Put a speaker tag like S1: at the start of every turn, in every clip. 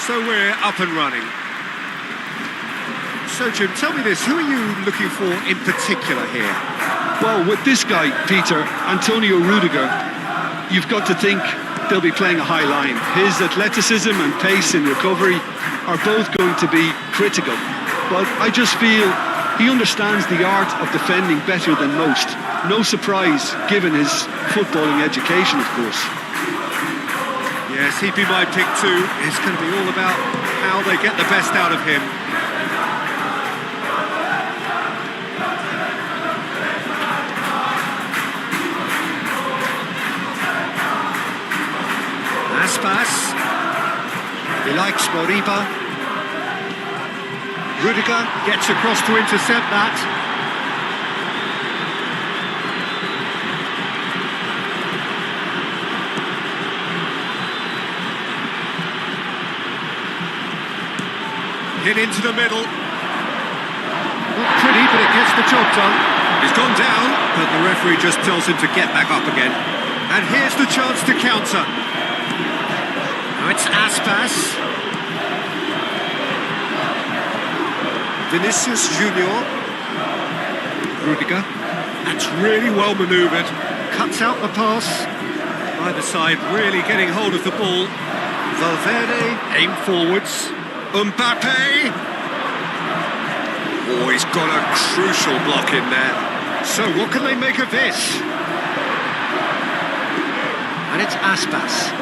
S1: So we're up and running. So Jim, tell me this, who are you looking for in particular here?
S2: Well, with this guy, Peter, Antonio Rudiger, you've got to think they'll be playing a high line. His athleticism and pace in recovery are both going to be critical. But I just feel he understands the art of defending better than most. No surprise, given his footballing education, of course.
S1: Yes, he'd be my pick too. It's going to be all about how they get the best out of him. Aspas. He likes Moriba. Rudiger gets across to intercept that. Hit into the middle. Not pretty, but it gets the job done. He's gone down, but the referee just tells him to get back up again. And here's the chance to counter. Now it's Aspas. Vinicius Junior. Rudiger. That's really well manoeuvred. Cuts out the pass. Either side really getting hold of the ball. Valverde, aim forwards. Mbappe! Oh, he's got a crucial block in there. So what can they make of this? And it's Aspas.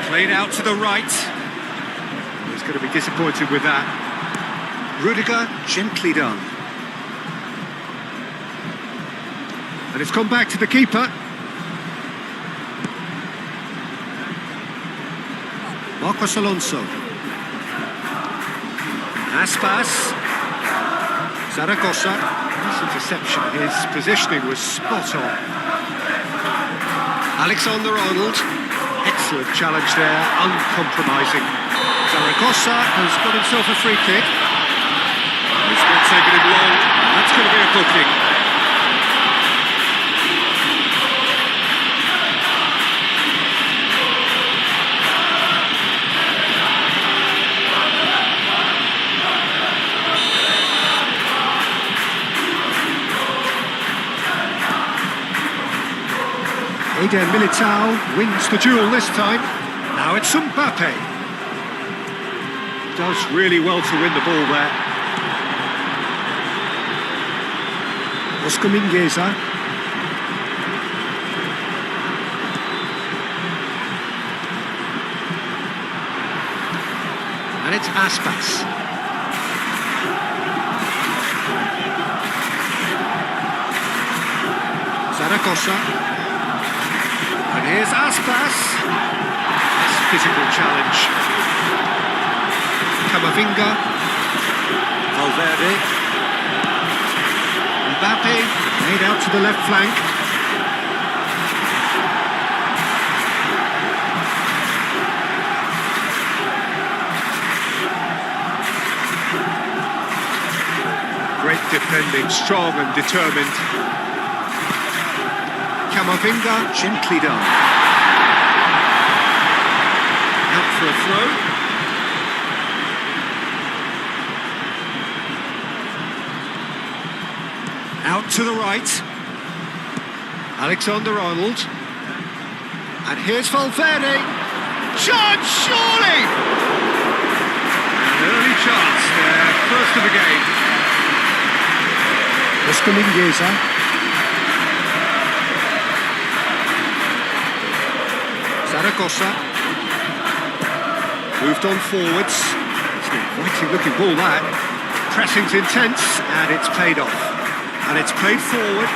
S1: Played out to the right. He's going to be disappointed with that. Rudiger, gently done. And it's gone back to the keeper. Marcos Alonso. Aspas. Zaragoza. Nice interception. His positioning was spot on. Alexander-Arnold. Excellent challenge there, uncompromising. Zaragoza has got himself a free kick. It's not taking him long. That's going to be a booking. Eden Militao wins the duel this time. Now it's Mbappe. Does really well to win the ball there. Oscar Mingueza. And it's Aspas. Zaragoza. And here's Aspas. Nice physical challenge. Camavinga. Valverde. Mbappe made out to the left flank. Great defending, strong and determined. Camavinga, gently done. Out for a throw. Out to the right. Alexander-Arnold. And here's Valverde. Chance, surely! An early chance there, first of the game. Oscar Mingueza. Zaragoza. Moved on forwards. It's an inviting looking ball that. Pressing's intense and it's paid off. And it's played forward.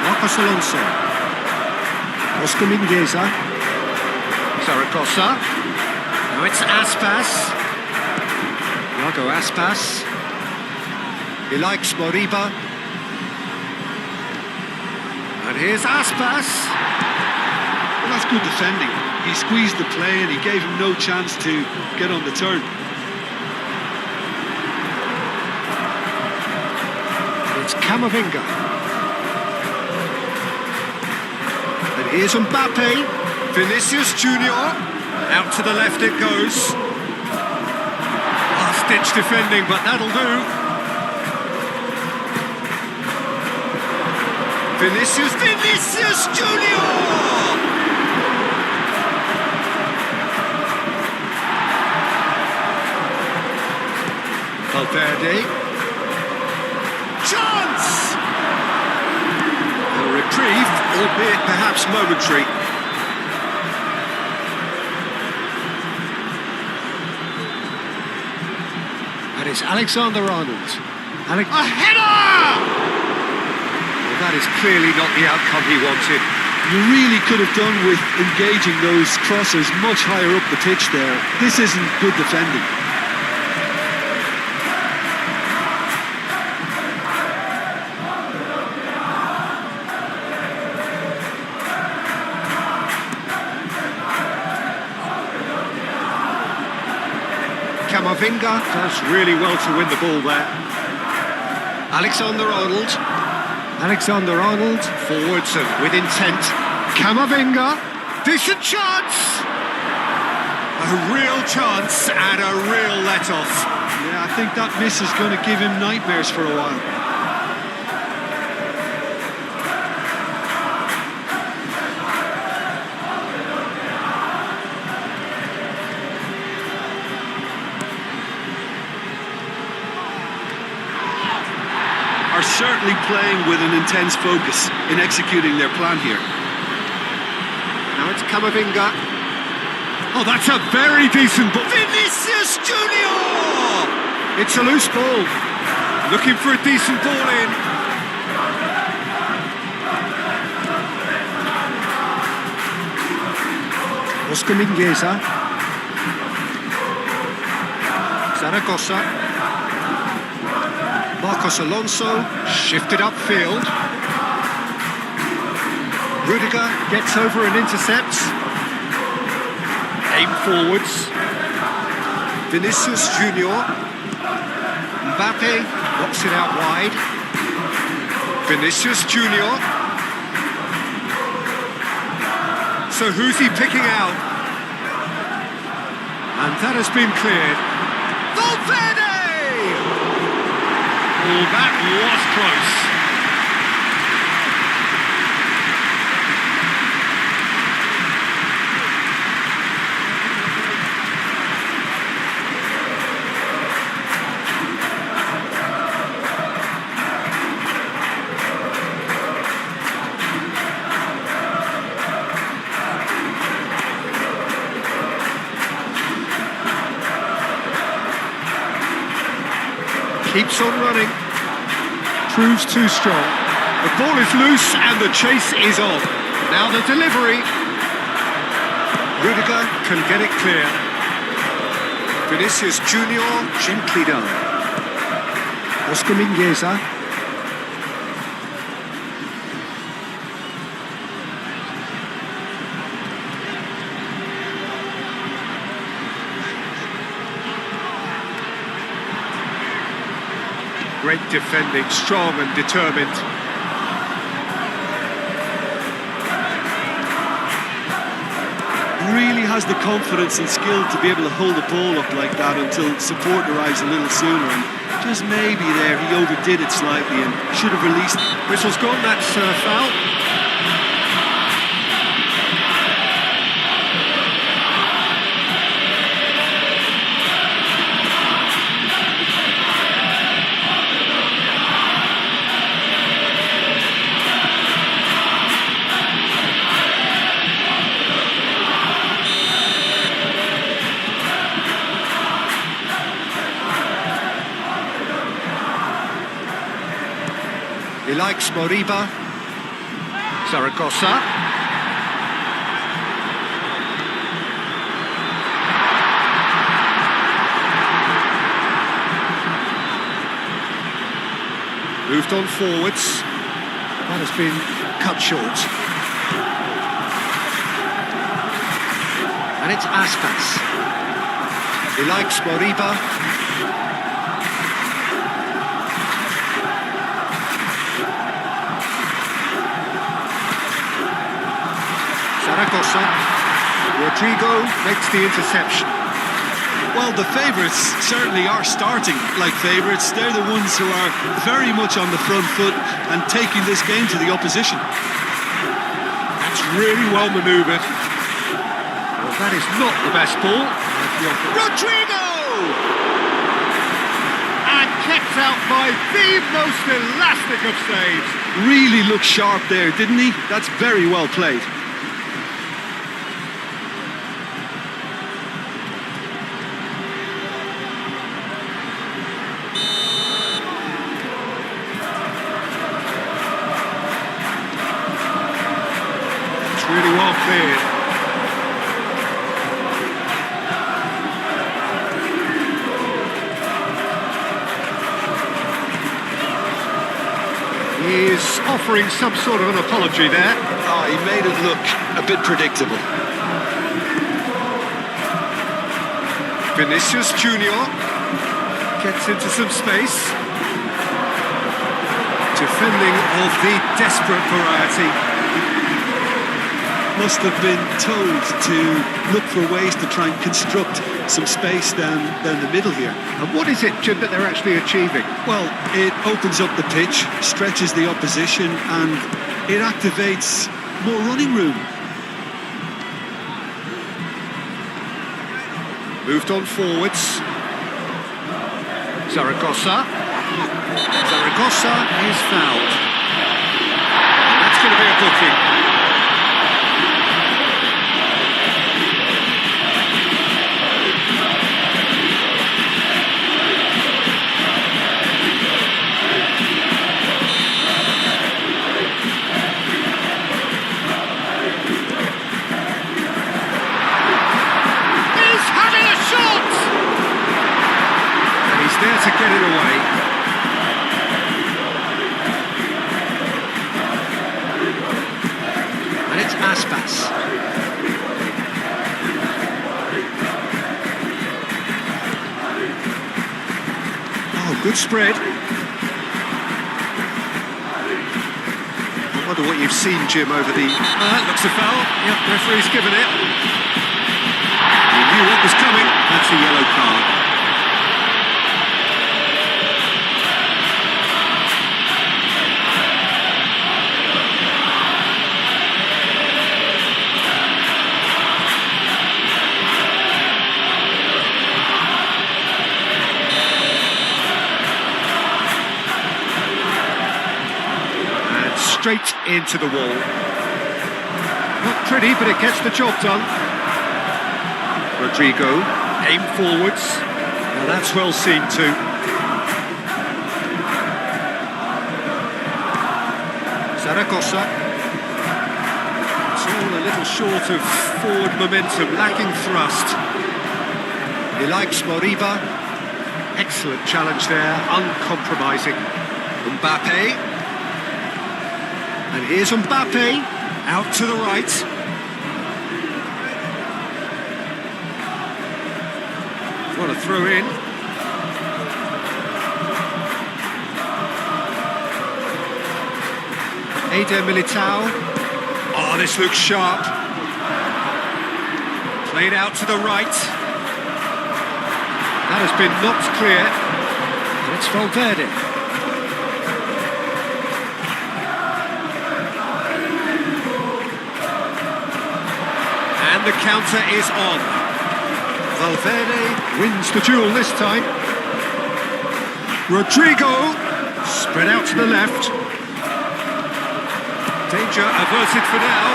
S1: Marcos Alonso. Oscar Mingueza. Zaragoza. Now it's Aspas. Iago Aspas. He likes Moriba. And here's Aspas.
S2: Well, that's good defending. He squeezed the play and he gave him no chance to get on the turn.
S1: It's Camavinga. And Here's Mbappe. Vinicius Junior. Out to the left it goes. Last-ditch defending, but that'll do. Vinicius Junior! Valverde. Chance! A reprieve, albeit perhaps momentary. And it's Alexander-Arnold. A header! Well, that is clearly not the outcome he wanted.
S2: You really could have done with engaging those crosses much higher up the pitch there. This isn't good defending.
S1: Camavinga does really well to win the ball there. Alexander-Arnold. Forwards and with intent. Camavinga. Decent chance! A real chance and a real let-off.
S2: Yeah, I think that miss is going to give him nightmares for a while. Are certainly playing with an intense focus in executing their plan here.
S1: Now it's Camavinga. Oh, that's a very decent ball. Vinicius Junior! It's a loose ball. Looking for a decent ball in. Oscar Mingueza. Zaragoza. Marcos Alonso, shifted upfield. Rudiger gets over and intercepts. Aim forwards. Vinicius Junior. Mbappe knocks it out wide. Vinicius Junior. So who's he picking out? And that has been cleared. Valverde! Oh, that was close. Keeps on running. Proves too strong. The ball is loose and the chase is on. Now the delivery. Rudiger can get it clear. Vinicius Junior, gently done. Oscar Mingueza. Great defending, strong and determined.
S2: Really has the confidence and skill to be able to hold the ball up like that until support arrives a little sooner. And just maybe there he overdid it slightly and should have released.
S1: Whistle's gone, that's foul. He likes Moriba. Zaragoza. Moved on forwards. That has been cut short. And it's Aspas. He likes Moriba. Zaragoza. Rodrigo makes the interception.
S2: Well, the favourites certainly are starting like favourites. They're the ones who are very much on the front foot and taking this game to the opposition.
S1: That's really well manoeuvred. Well, that is not the best ball. Rodrigo! And kept out by the most elastic of saves.
S2: Really looked sharp there, didn't he? That's very well played.
S1: Really well cleared. He's offering some sort of an apology there.
S2: Oh, he made it look a bit predictable.
S1: Vinicius Junior gets into some space. Defending of the desperate variety.
S2: Must have been told to look for ways to try and construct some space down the middle here.
S1: And what is it, Jim, that they're actually achieving?
S2: Well, it opens up the pitch, stretches the opposition, and it activates more running room.
S1: Moved on forwards. Zaragoza. Zaragoza is fouled. And that's going to be a booking. There to get it away. And it's Aspas. Oh, good spread. I wonder what you've seen, Jim, over the... that looks a foul. Yep, referee's given it. You knew what was coming. That's a yellow card. Straight into the wall. Not pretty, but it gets the job done. Rodrigo, aim forwards. Now that's well seen too. Zaragoza. It's all a little short of forward momentum, lacking thrust. He likes Moriba. Excellent challenge there, uncompromising. Mbappe. And here's Mbappe, out to the right. What a throw in. Eder Militao. Oh, this looks sharp. Played out to the right. That has been knocked clear. And it's Valverde. And the counter is on. Valverde wins the duel this time. Rodrigo, spread out to the left. Danger averted for now.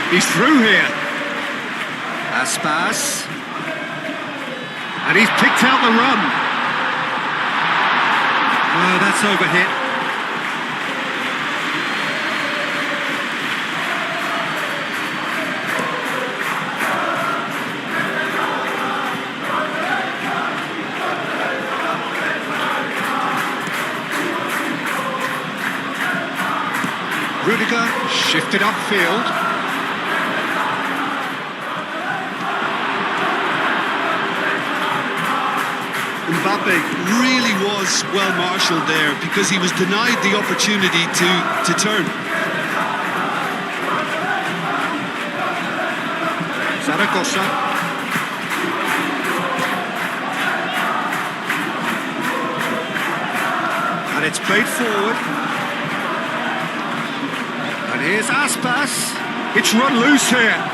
S1: He's through here. Aspas. And he's picked out the run. Oh, that's overhit. Rudiger shifted upfield.
S2: Mbappe really was well marshalled there because he was denied the opportunity to turn.
S1: Zaragoza. And it's played forward. And here's Aspas. It's run loose here.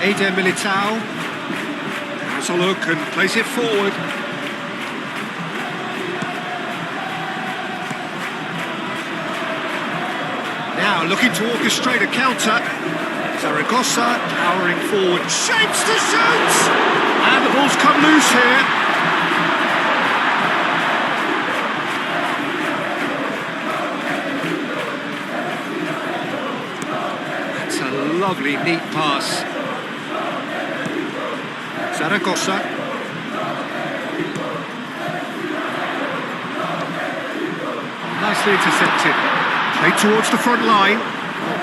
S1: Eder Militao has a look and plays it forward. Now looking to orchestrate a counter. Zaragoza powering forward, shapes to shoot! And the ball's come loose here. That's a lovely, neat pass. Zaragoza. Nicely intercepted. Played towards the front line.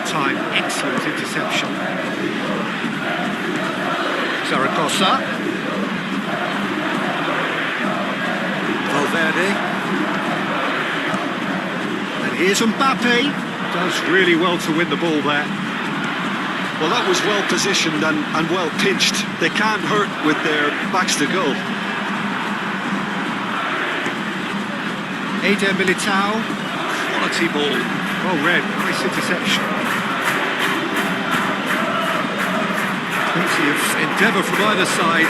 S1: Time, excellent interception. Zaragoza. Valverde. And here's Mbappe. Does really well to win the ball there.
S2: Well, that was well positioned and well pinched. They can't hurt with their backs to goal.
S1: Eder Militao. Quality ball. Well read, nice interception. Plenty of endeavour from either side.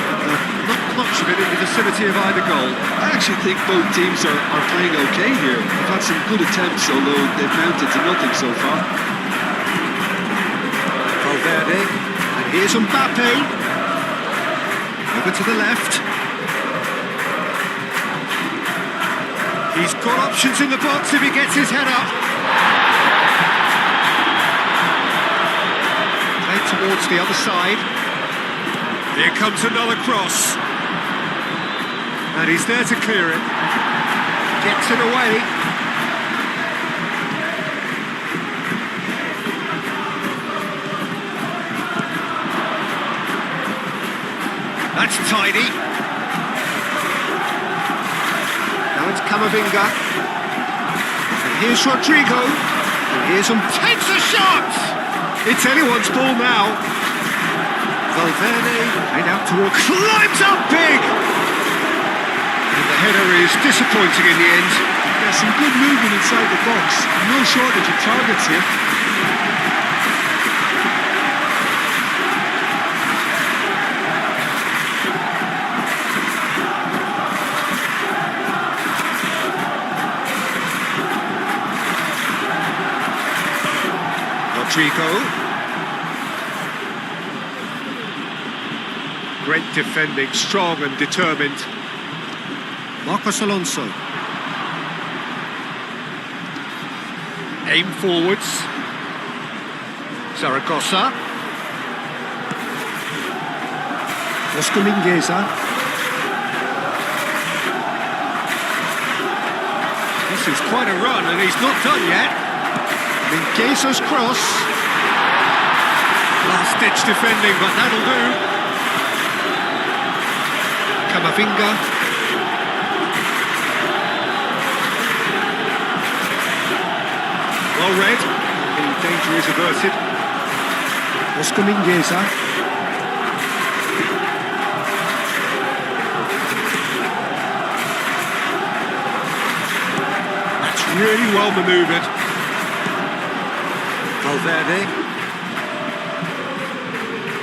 S1: Not much of it in the vicinity of either goal.
S2: I actually think both teams are playing okay here. They've had some good attempts, although they've mounted to nothing so far.
S1: Valverde, and here's Mbappe. Over to the left. He's got options in the box if he gets his head up. Played towards the other side. Here comes another cross. And he's there to clear it. Gets it away. That's tidy. Now it's Camavinga. And here's Rodrigo. And here's him. Takes a shot! It's anyone's ball now. Valverde, head out toward. Climbs up big! And the header is disappointing in the end.
S2: There's some good movement inside the box. No shortage of targets here.
S1: Rodrigo. Great defending, strong and determined. Marcos Alonso. Aim forwards. Zaragoza. Oscar Mingueza. This is quite a run and he's not done yet. Mingueza's cross. Last-ditch defending, but that'll do. Camavinga. Well read. The danger is averted. Oscar Mingueza. That's really well manoeuvred. Valverde.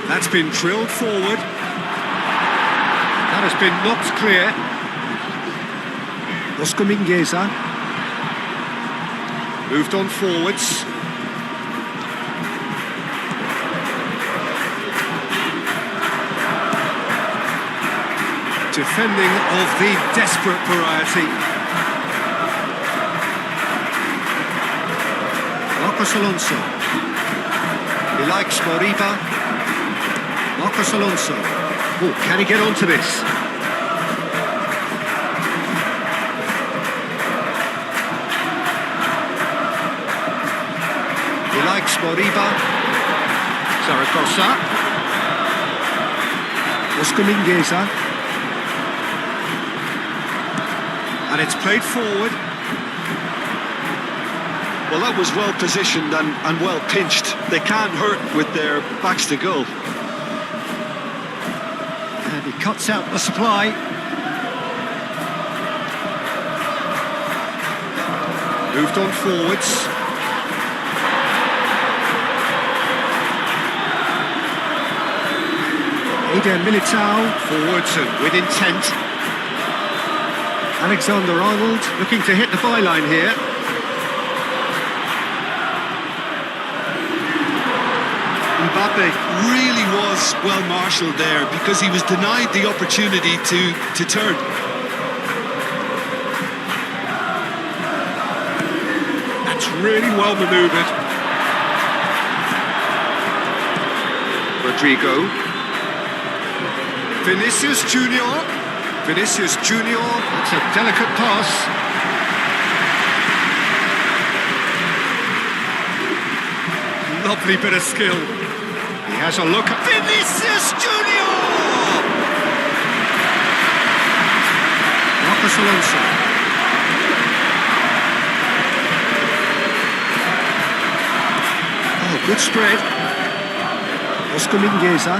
S1: That's been drilled forward. That has been knocked clear. Oscar Mingueza. Moved on forwards. Defending of the desperate variety. Marcos Alonso. He likes Moriba. Marcos Alonso. Oh, can he get onto this? He likes Moriba. Zaragoza. Oscar Mingueza. And it's played forward.
S2: Well, that was well positioned and well pinched. They can't hurt with their backs to goal.
S1: And he cuts out the supply. Moved on forwards. Eder Militao forwards and with intent. Alexander-Arnold looking to hit the byline here.
S2: Mbappe really was well marshalled there because he was denied the opportunity to turn.
S1: That's really well manoeuvred. Rodrigo. Vinicius Junior. Vinicius Junior. That's a delicate pass. Lovely bit of skill. He has a look at Vinicius Junior. Marcos Alonso. Oh, good spread. Oscar Mingueza.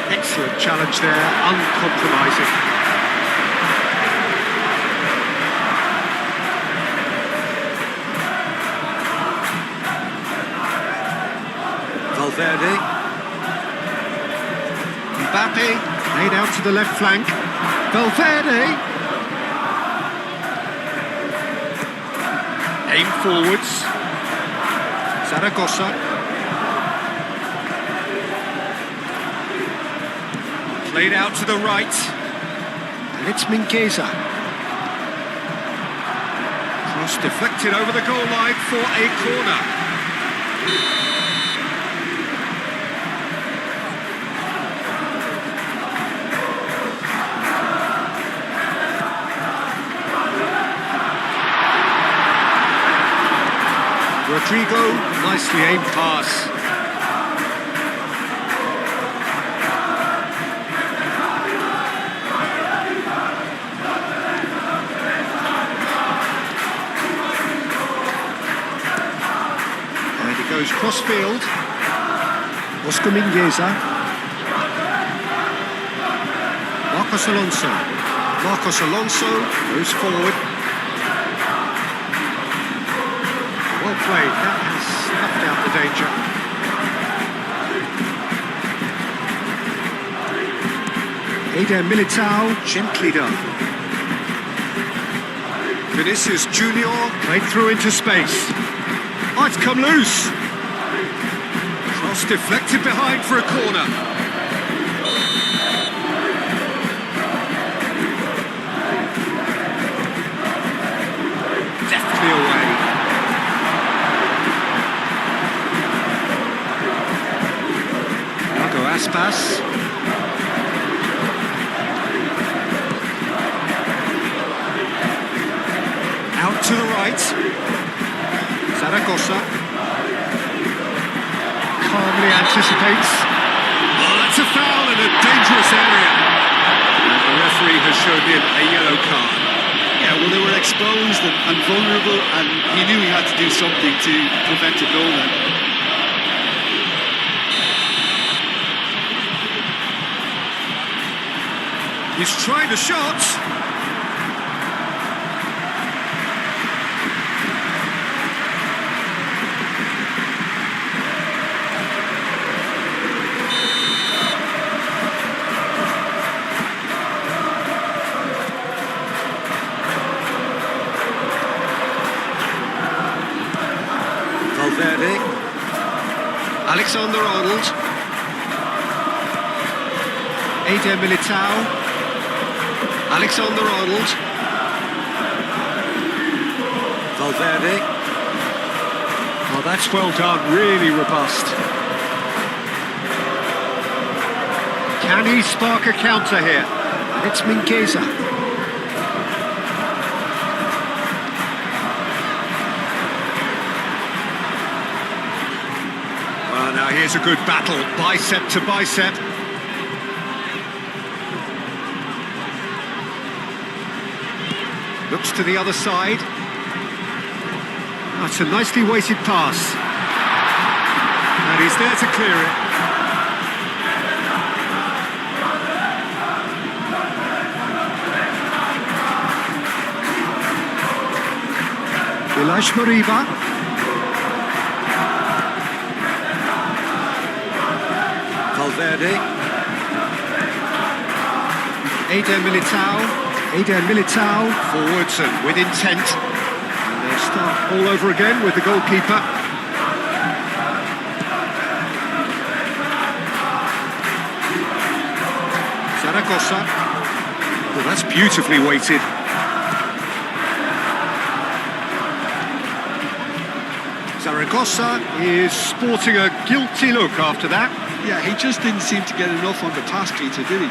S1: Excellent challenge there, uncompromising. Valverde. Mbappe, laid out to the left flank. Valverde. Aim forwards. Zaragoza. Played out to the right. And it's Mingueza. Cross deflected over the goal line for a corner. Rodrigo, nicely aimed pass. And he goes cross-field. Oscar Mingueza. Marcos Alonso. Marcos Alonso goes forward. Well played, that has snuffed out the danger. Eder Militao, gently done. Vinicius Junior, played through into space. Oh, it's come loose. Cross deflected behind for a corner. Deftly away. Aspas. Out to the right. Zaragoza. Calmly anticipates. Oh, that's a foul in a dangerous area. And the referee has shown him a yellow card.
S2: Yeah, well, they were exposed and vulnerable, and he knew he had to do something to prevent a goal then.
S1: He's tried a shot. Valverde. Alexander-Arnold. Eder Militao. Alexander-Arnold. Valverde. Oh, that's well done, really robust. Can he spark a counter here? And it's Mingueza. Well, now here's a good battle, bicep to bicep. Looks to the other side. That's a nicely weighted pass. And he's there to clear it. Ilash Moriba. Valverde. Eder Militao. Forwards and with intent. And they start all over again with the goalkeeper. Zaragoza. Well, that's beautifully weighted. Zaragoza is sporting a guilty look after that.
S2: Yeah, he just didn't seem to get enough on the pass, Peter, did he?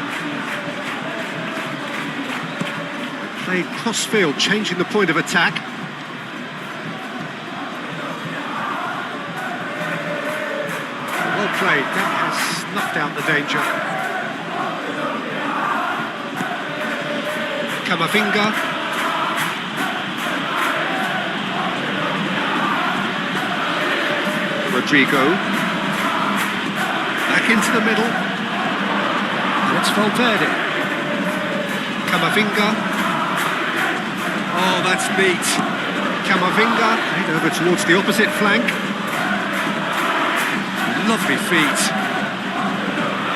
S1: Played cross-field, changing the point of attack. Well played, that has snuffed out the danger. Camavinga. Rodrigo. Back into the middle. And it's Valverde. Camavinga. Oh, that's neat. Camavinga, played over towards the opposite flank. Lovely feet.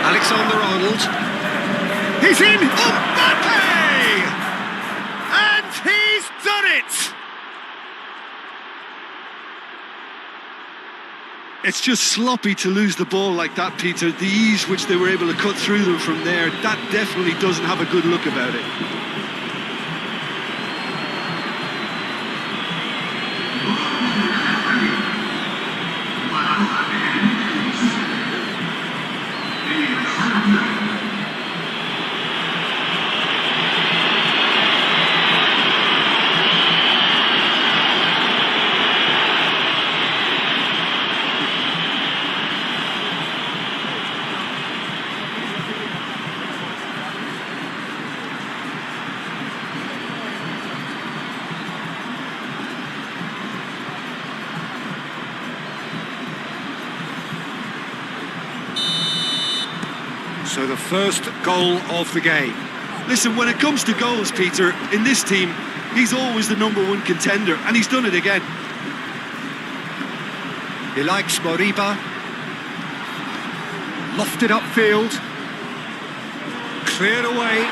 S1: Alexander-Arnold. He's in! Mbappe! And he's done it!
S2: It's just sloppy to lose the ball like that, Peter. The ease which they were able to cut through them from there, that definitely doesn't have a good look about it.
S1: So the first goal of the game.
S2: Listen, when it comes to goals, Peter, in this team, he's always the #1 contender, and he's done it again.
S1: He likes Moriba. Lofted upfield. Cleared away.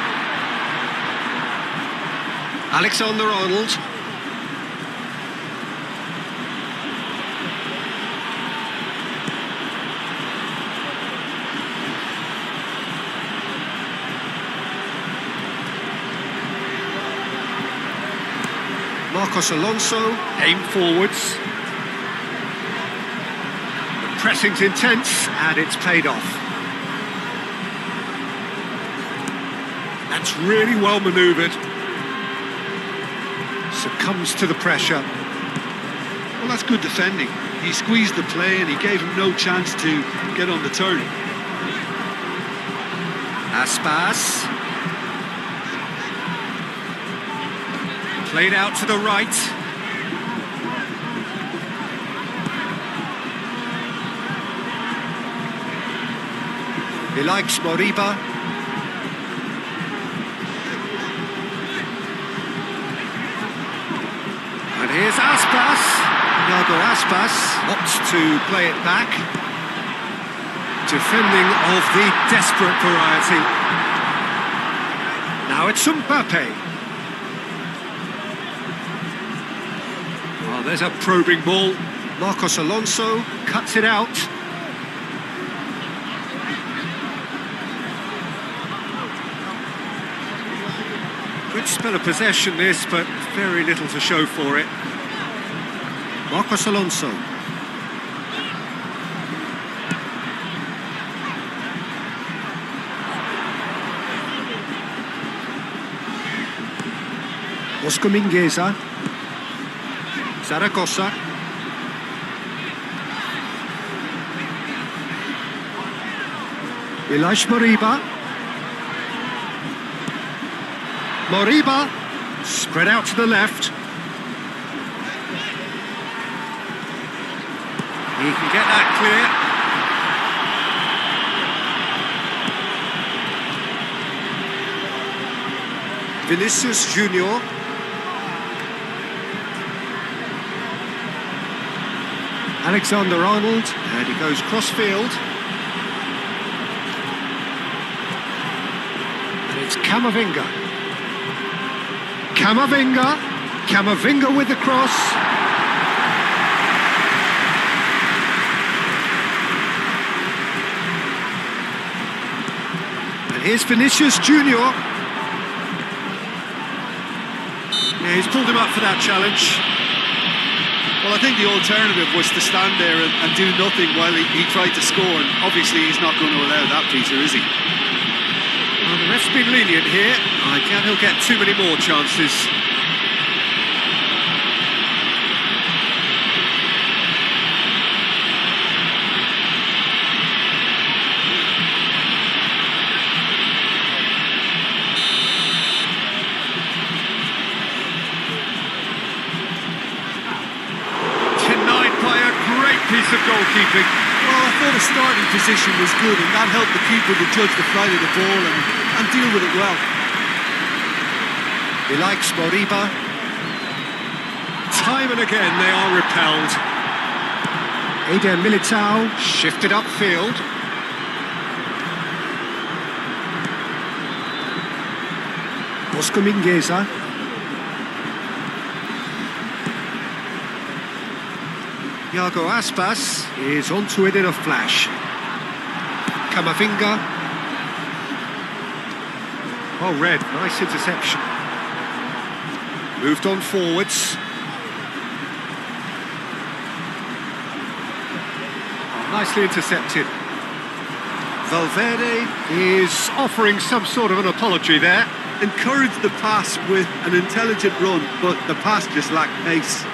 S1: Alexander-Arnold. Marcos Alonso, aim forwards. The pressing's intense, and it's paid off. That's really well manoeuvred. Succumbs to the pressure.
S2: Well, that's good defending. He squeezed the play and he gave him no chance to get on the turn.
S1: Aspas. Played out to the right. He likes Moriba. And here's Aspas. Iago Aspas opts to play it back. Defending of the desperate variety. Now it's Mbappe. Oh, there's a probing ball. Marcos Alonso cuts it out. Good spell of possession this, but very little to show for it. Marcos Alonso. Oscar Mingueza. Zaragoza. Ilash Moriba. Moriba. Spread out to the left. He can get that clear. Vinicius Junior. Alexander-Arnold, and he goes cross-field. And it's Camavinga. Camavinga with the cross. And here's Vinicius Junior. Yeah, he's pulled him up for that challenge.
S2: Well, I think the alternative was to stand there and do nothing while he tried to score, and obviously he's not going to allow that, Peter, is he?
S1: Well, the ref's been lenient here. I doubt he'll get too many more chances. Piece of goalkeeping.
S2: Well, I thought the starting position was good, and that helped the keeper to judge the flight of the ball and deal with it well.
S1: He likes Moriba. Time and again they are repelled. Eder Militao shifted upfield. Oscar Mingueza. Iago Aspas is onto it in a flash. Camavinga. Oh, red, nice interception. Moved on forwards. Oh, nicely intercepted. Valverde is offering some sort of an apology there.
S2: Encouraged the pass with an intelligent run, but the pass just lacked pace.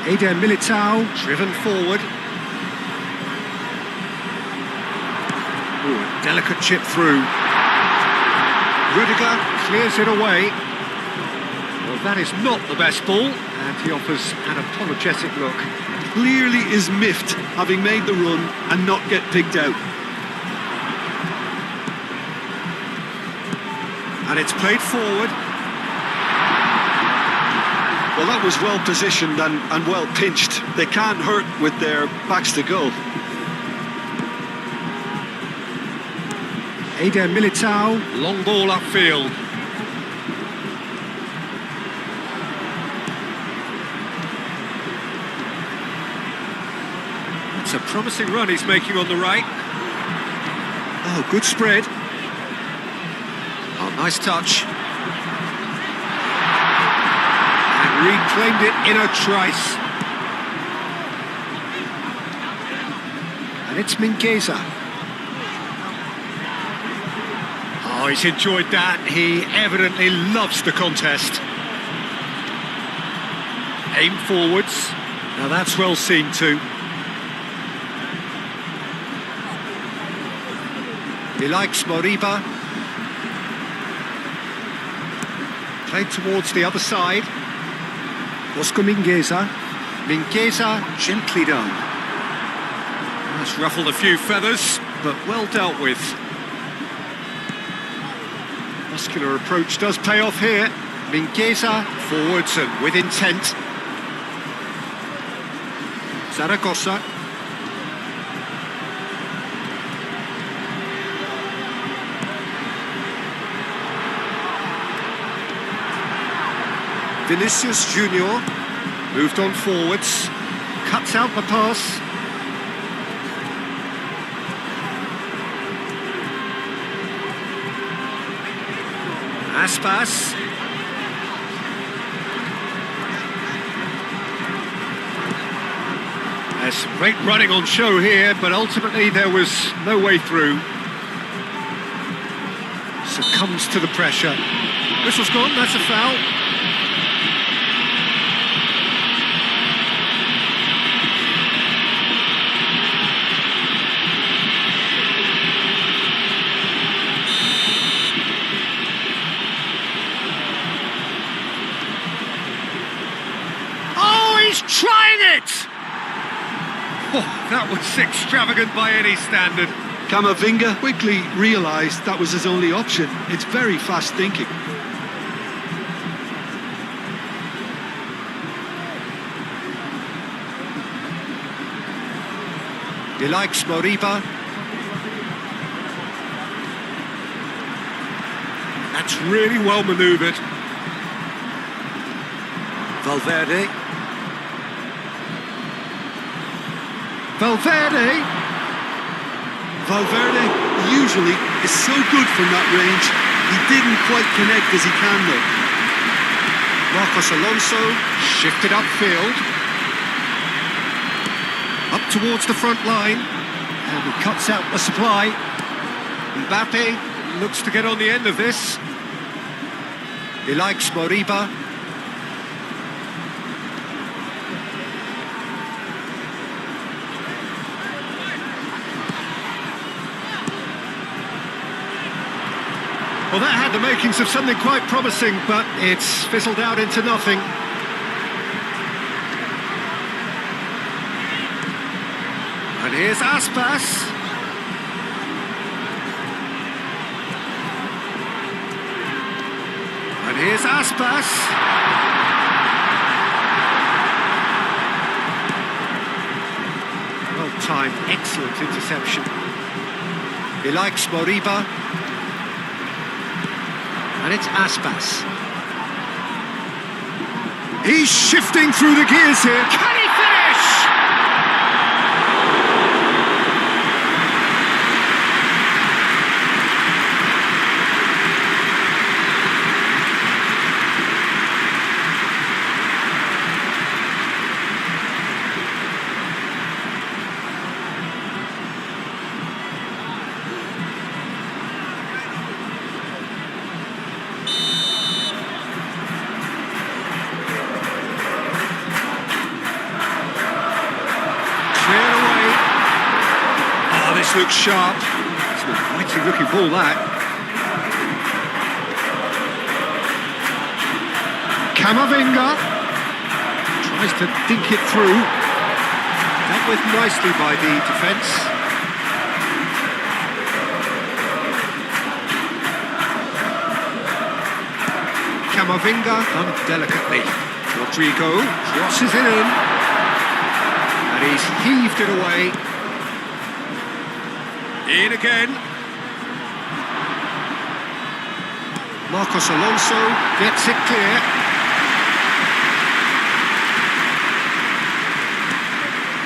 S1: Eder Militao, driven forward. Ooh, a delicate chip through. Rudiger clears it away. Well, that is not the best ball, and he offers an apologetic look.
S2: Clearly is miffed, having made the run and not get picked out.
S1: And it's played forward.
S2: Well, that was well positioned and well pinched. They can't hurt with their backs to goal.
S1: Eder Militao, long ball upfield. It's a promising run he's making on the right. Oh, good spread. Oh, nice touch. Reclaimed it in a trice. And it's Mingueza. Oh, he's enjoyed that. He evidently loves the contest. Aim forwards. Now that's well seen too. He likes Moriba. Played towards the other side. Oscar Mingueza. Mingueza gently done. That's ruffled a few feathers, but well dealt with. Muscular approach does pay off here. Mingueza forwards and with intent. Zaragoza. Vinicius Junior moved on forwards, cuts out the pass. Aspas. There's great running on show here, but ultimately there was no way through. Succumbs to the pressure. Whistle's gone, that's a foul. He's trying it! Oh, that was extravagant by any standard.
S2: Camavinga quickly realised that was his only option. It's very fast thinking.
S1: He likes Moriba. That's really well manoeuvred. Valverde.
S2: Valverde usually is so good from that range. He didn't quite connect as he can though.
S1: Marcos Alonso shifted upfield. Up towards the front line. And he cuts out the supply. Mbappe looks to get on the end of this. He likes Moriba. Well, that had the makings of something quite promising, but it's fizzled out into nothing. And here's Aspas. And here's Aspas. Well timed, excellent interception. He likes Moriba. And it's Aspas. He's shifting through the gears here. Can he finish? Looks sharp. It's a mighty looking ball, that. Camavinga tries to dink it through. Dealt with nicely by the defence. Camavinga done delicately. Rodrigo crosses it in. And he's heaved it away. In again. Marcos Alonso gets it clear.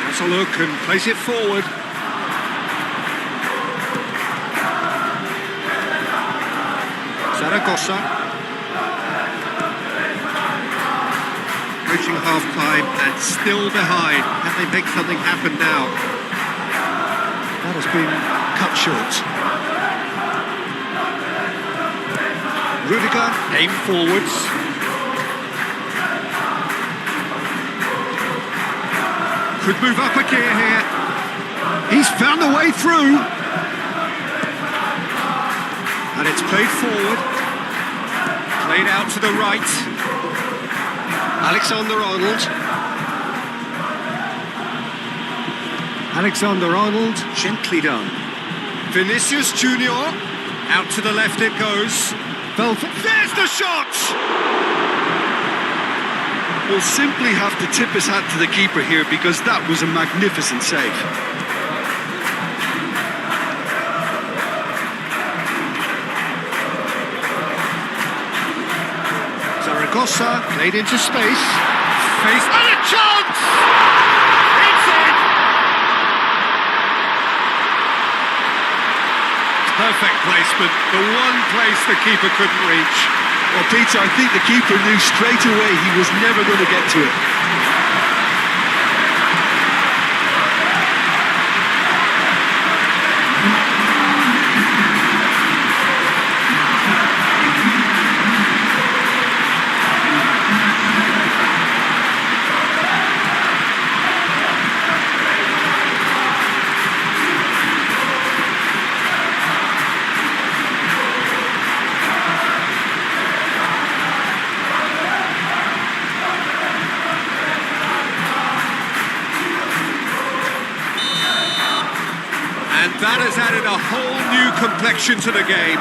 S1: Has a look and plays it forward. Zaragoza. Approaching half-time and still behind. Can they make something happen now? That has been cut short. Rudiger, aim forwards. Could move up a gear here. He's found a way through. And it's played forward. Played out to the right. Alexander-Arnold. Alexander-Arnold, gently done. Vinicius Junior, out to the left it goes. There's the shot!
S2: We'll simply have to tip his hat to the keeper here because that was a magnificent save.
S1: Zaragoza played into space. Faced and a chance! It's in! Perfect placement, the one place the keeper couldn't reach.
S2: Well, Peter, I think the keeper knew straight away he was never going to get to it.
S1: That has added a whole new complexion to the game.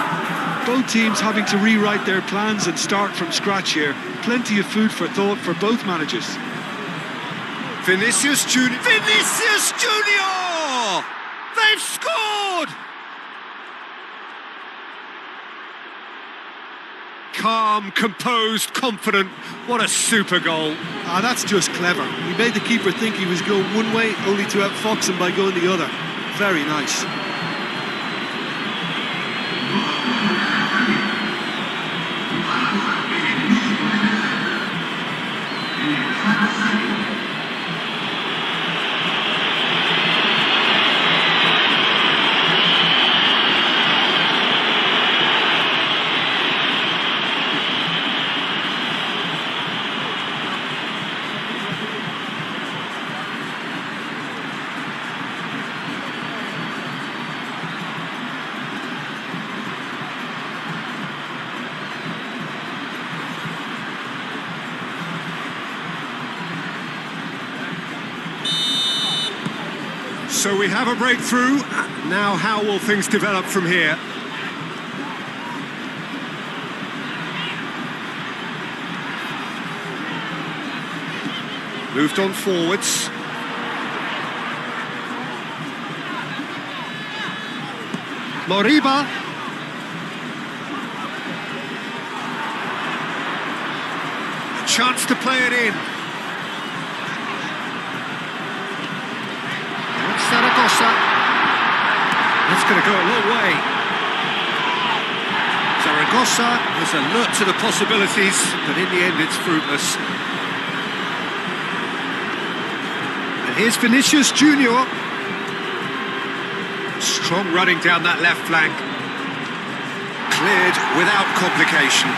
S2: Both teams having to rewrite their plans and start from scratch here. Plenty of food for thought for both managers.
S1: Vinicius Junior. Vinicius Junior! They've scored! Calm, composed, confident. What a super goal.
S2: Ah, that's just clever. He made the keeper think he was going one way, only to outfox him by going the other. Very nice.
S1: So we have a breakthrough. Now how will things develop from here? Moved on forwards. Moriba. A chance to play it in. Zaragoza. That's going to go a long way. Zaragoza is alert to the possibilities, but in the end it's fruitless. And here's Vinicius Junior. Strong running down that left flank. Cleared without complication.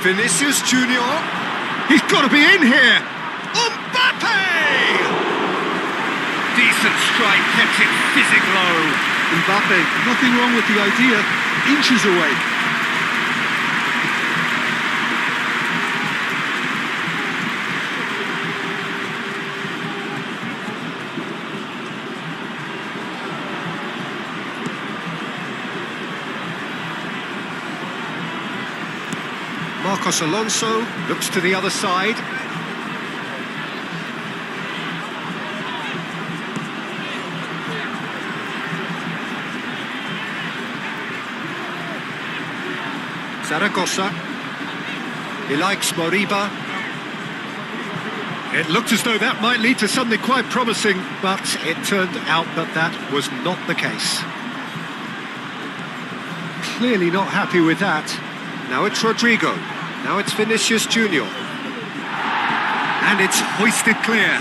S1: Vinicius Junior. He's got to be in here. Decent strike, kept it fizzing low.
S2: Mbappe, nothing wrong with the idea. Inches away.
S1: Marcos Alonso looks to the other side. Zaragoza. He likes Moriba. It looked as though that might lead to something quite promising, but it turned out that that was not the case. Clearly not happy with that. Now it's Rodrigo. Now it's Vinicius Junior. And it's hoisted clear.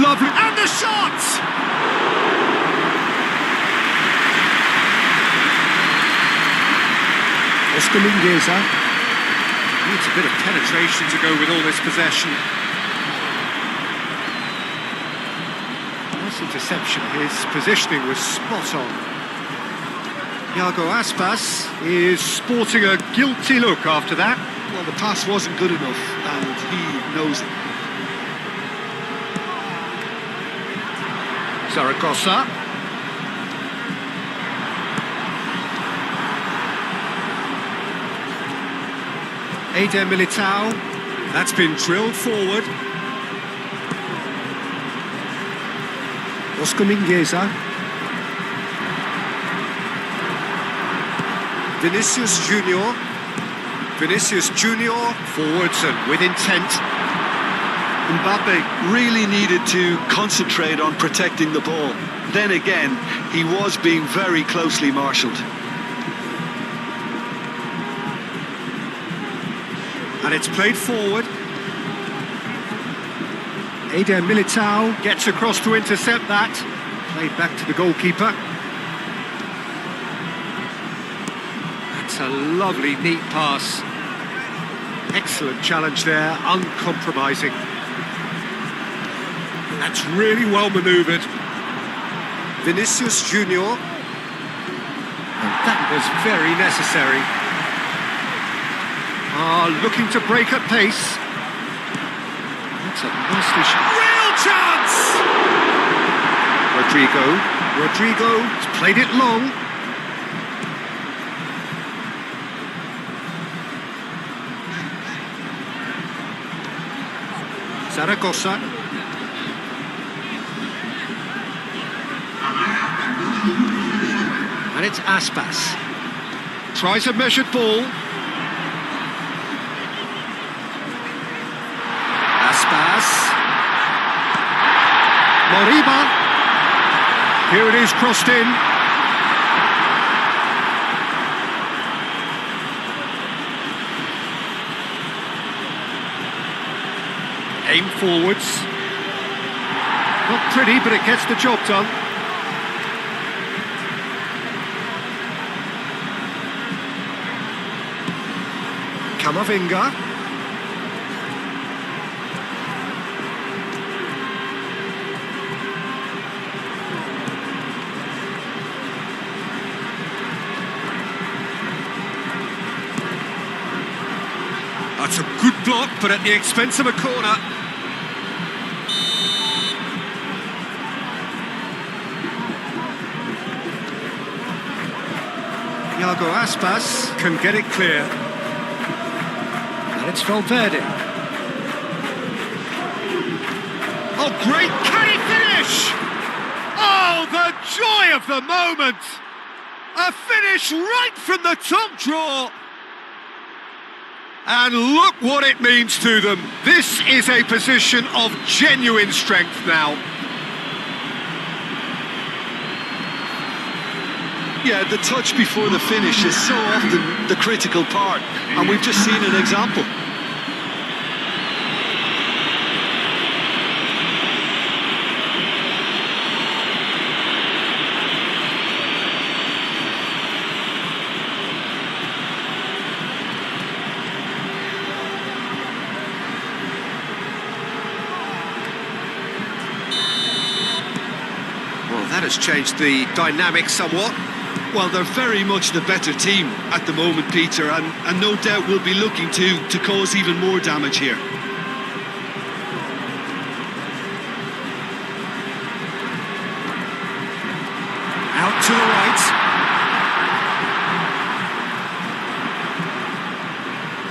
S1: Lovely. And the shot! Oscar Mingueza needs a bit of penetration to go with all this possession. Nice interception. His positioning was spot on. Iago Aspas is sporting a guilty look after that.
S2: Well, the pass wasn't good enough, and he knows it.
S1: Zaragoza. Eder Militao, that's been drilled forward. Oscar Mingueza. Vinicius Junior. Vinicius Junior, forwards and with intent.
S2: Mbappe really needed to concentrate on protecting the ball. Then again, he was being very closely marshalled.
S1: And it's played forward. Eder Militao gets across to intercept that. Played back to the goalkeeper. That's a lovely, neat pass. Excellent challenge there, uncompromising. That's really well manoeuvred. Vinicius Junior. And that was very necessary. Looking to break at pace. That's a nicely shot. Real chance! Rodrigo's played it long. Zaragoza. And it's Aspas. Tries a measured ball. Aspas. Moriba. Here it is, crossed in. Aim forwards. Not pretty, but it gets the job done. Camavinga. That's a good block, but at the expense of a corner. Iago Aspas can get it clear. And it's Valverde. Oh, great! Can he finish? Oh, the joy of the moment! A finish right from the top draw. And look what it means to them. This is a position of genuine strength now.
S2: Yeah, the touch before the finish is so often the critical part, and we've just seen an example.
S1: Well, that has changed the dynamic somewhat.
S2: Well, they're very much the better team at the moment, Peter, and no doubt will be looking to cause even more damage here.
S1: Out to the right.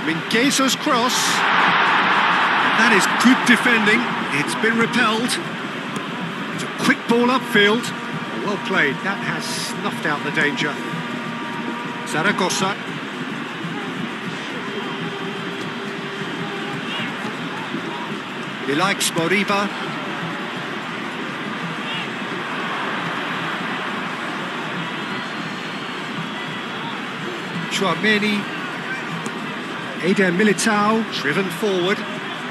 S1: Mingueza's cross. That is good defending. It's been repelled. It's a quick ball upfield. Well played. That has snuffed out the danger. Zaragoza. He likes Moriba. Chouameni. Eder Militao, driven forward.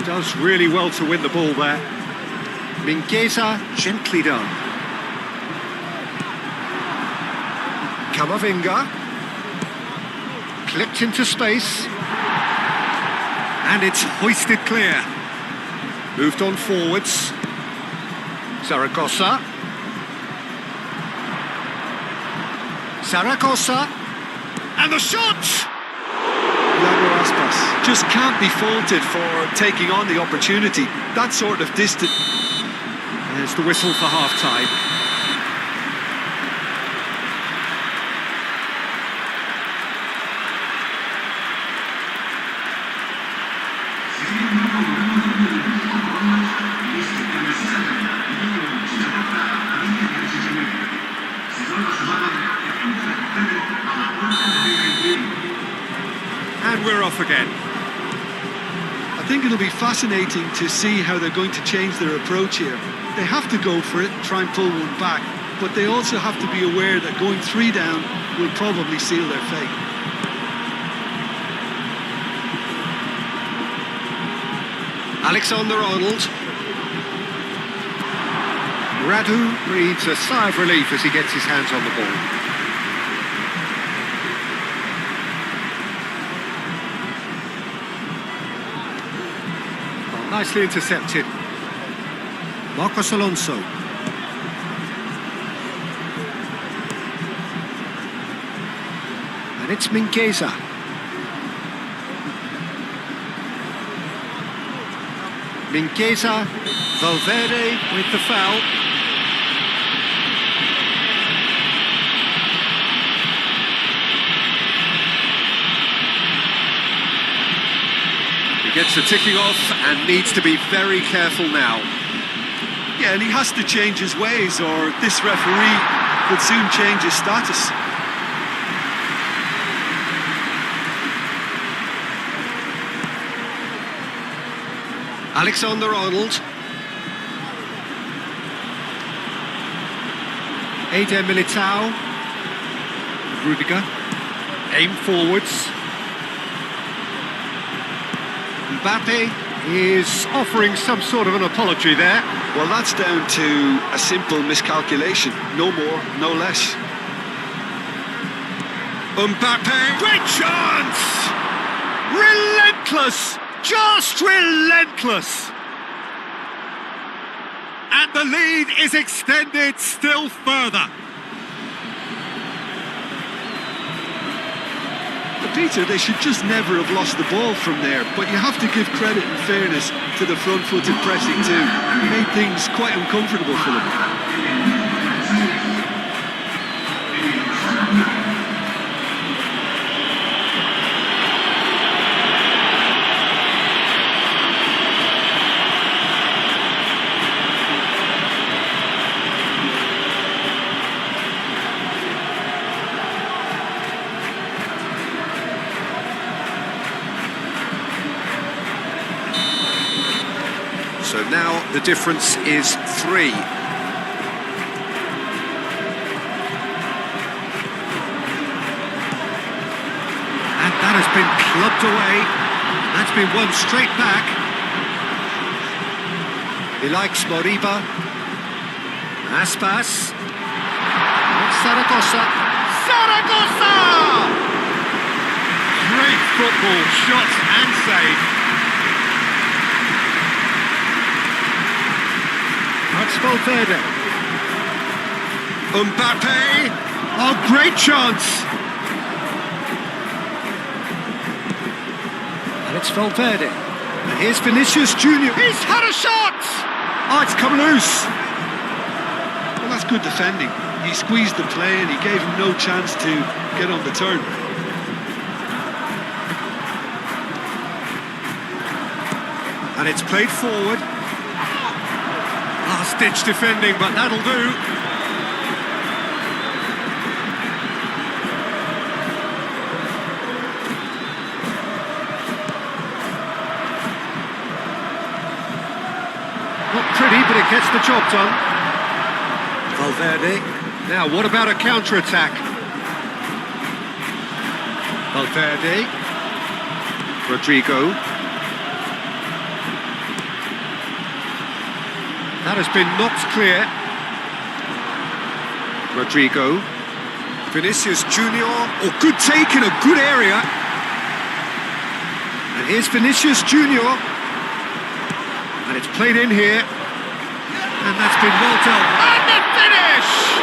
S1: Does really well to win the ball there. Mingueza, gently done. Camavinga. Clipped into space. And it's hoisted clear. Moved on forwards. Zaragoza. Zaragoza. And the shot!
S2: Iago Aspas just can't be faulted for taking on the opportunity. That sort of distance.
S1: There's the whistle for half-time. And we're off again.
S2: I think it'll be fascinating to see how they're going to change their approach here. They have to go for it, try and pull one back, but they also have to be aware that going 3 down will probably seal their fate.
S1: Alexander-Arnold. Radu breathes a sigh of relief as he gets his hands on the ball. Oh, nicely intercepted. Marcos Alonso. And it's Mingueza. Mingueza, Valverde with the foul. He gets the ticking off and needs to be very careful now.
S2: Yeah, and he has to change his ways, or this referee could soon change his status.
S1: Alexander-Arnold. Eder Militao. Rudiger. Aim forwards. Mbappe is offering some sort of an apology there.
S2: Well, that's down to a simple miscalculation. No more, no less.
S1: Mbappe. Great chance! Relentless! Just relentless! And the lead is extended still further.
S2: Peter, they should just never have lost the ball from there, but you have to give credit and fairness to the front-footed pressing too. It made things quite uncomfortable for them.
S1: So now the difference is 3. And that has been clubbed away. That's been won straight back. He likes Moriba. Aspas. Zaragoza. Zaragoza! Great football, shots and save. That's Valverde. Mbappe. Oh, great chance. And it's Valverde. And here's Vinicius Junior. He's had a shot! Oh, it's come loose.
S2: Well, that's good defending. He squeezed the play and he gave him no chance to get on the turn.
S1: And it's played forward. Last-ditch defending, but that'll do. Not pretty, but it gets the job done. Valverde. Now, what about a counter-attack? Valverde. Rodrigo. That has been knocked clear. Rodrigo. Vinicius Junior. Oh, good take in a good area. And here's Vinicius Junior. And it's played in here. And that's been well done. And the finish!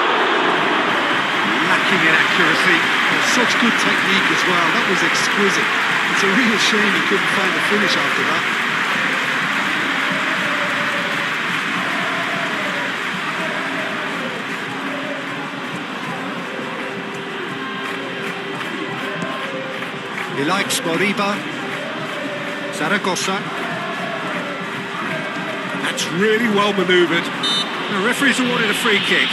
S1: Lacking in accuracy.
S2: Such good technique as well. That was exquisite. It's a real shame he couldn't find the finish after that.
S1: He likes Moriba. Zaragoza. That's really well manoeuvred. The referee's awarded a free kick.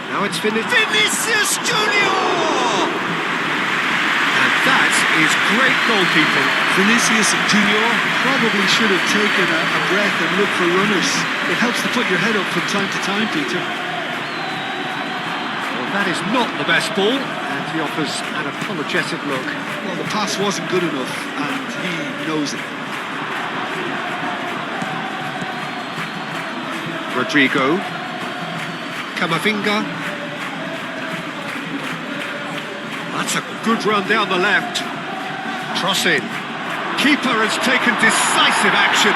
S1: Now it's Vinicius Junior! And that is great goalkeeping.
S2: Vinicius Junior probably should have taken a breath and looked for runners. It helps to put your head up from time to time, Peter.
S1: Well, that is not the best ball, and he offers an apologetic look.
S2: Well, the pass wasn't good enough, and he knows it.
S1: Rodrigo. Camavinga. good run down the left. Cross in. Keeper has taken decisive action.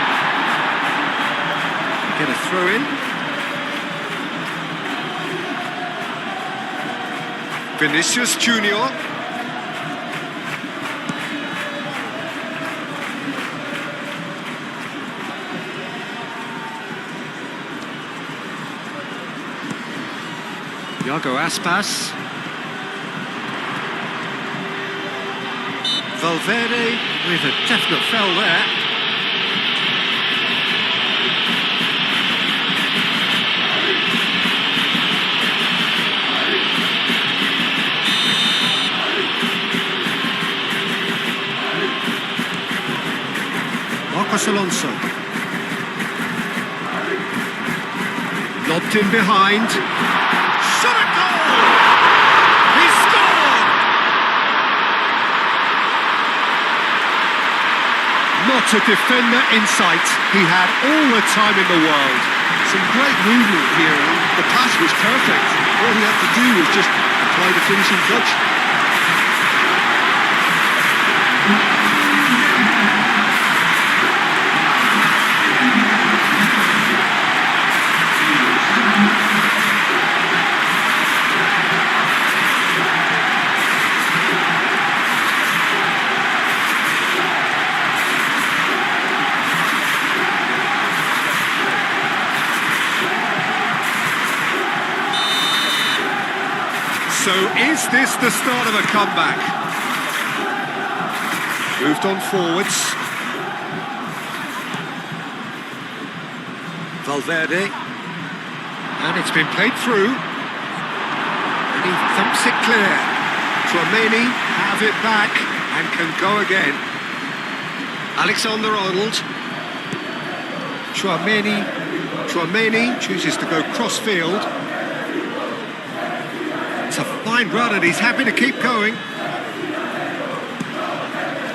S1: Get a throw in. Vinicius Junior. Iago Aspas. Valverde with a definite foul there. Marcos Alonso. Lobbed in behind. Shot a goal! He scored! Not a defender in sight. He had all the time in the world.
S2: Some great movement here. The pass was perfect. All he had to do was just apply the finishing touch.
S1: So is this the start of a comeback? Moved on forwards. Valverde. And it's been played through. And he thumps it clear. Tchouaméni have it back and can go again. Alexander-Arnold. Tchouaméni chooses to go cross-field. It's a fine run and he's happy to keep going.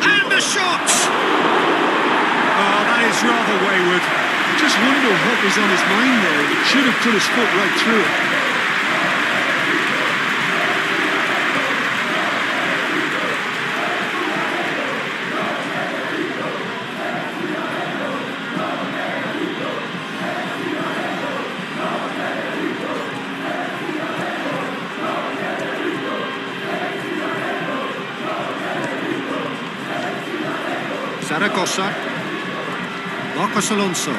S1: And the shot! Oh, that is rather wayward.
S2: I just wonder what was on his mind there. He should have put his foot right through it.
S1: Zaragoza. Marcos Alonso.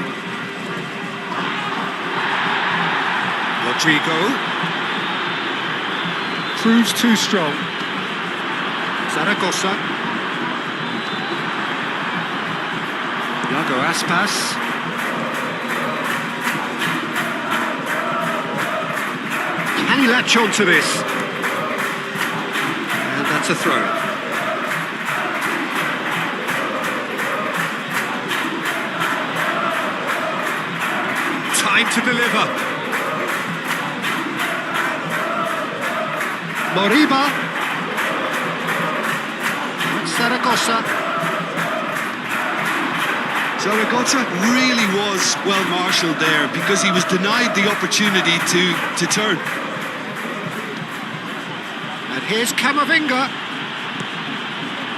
S1: Rodrigo. Proves too strong. Zaragoza. Iago Aspas. Can he latch on to this? And that's a throw. Time to deliver. Moriba. Zaragoza.
S2: Zaragoza really was well marshalled there because he was denied the opportunity to turn.
S1: And here's Camavinga.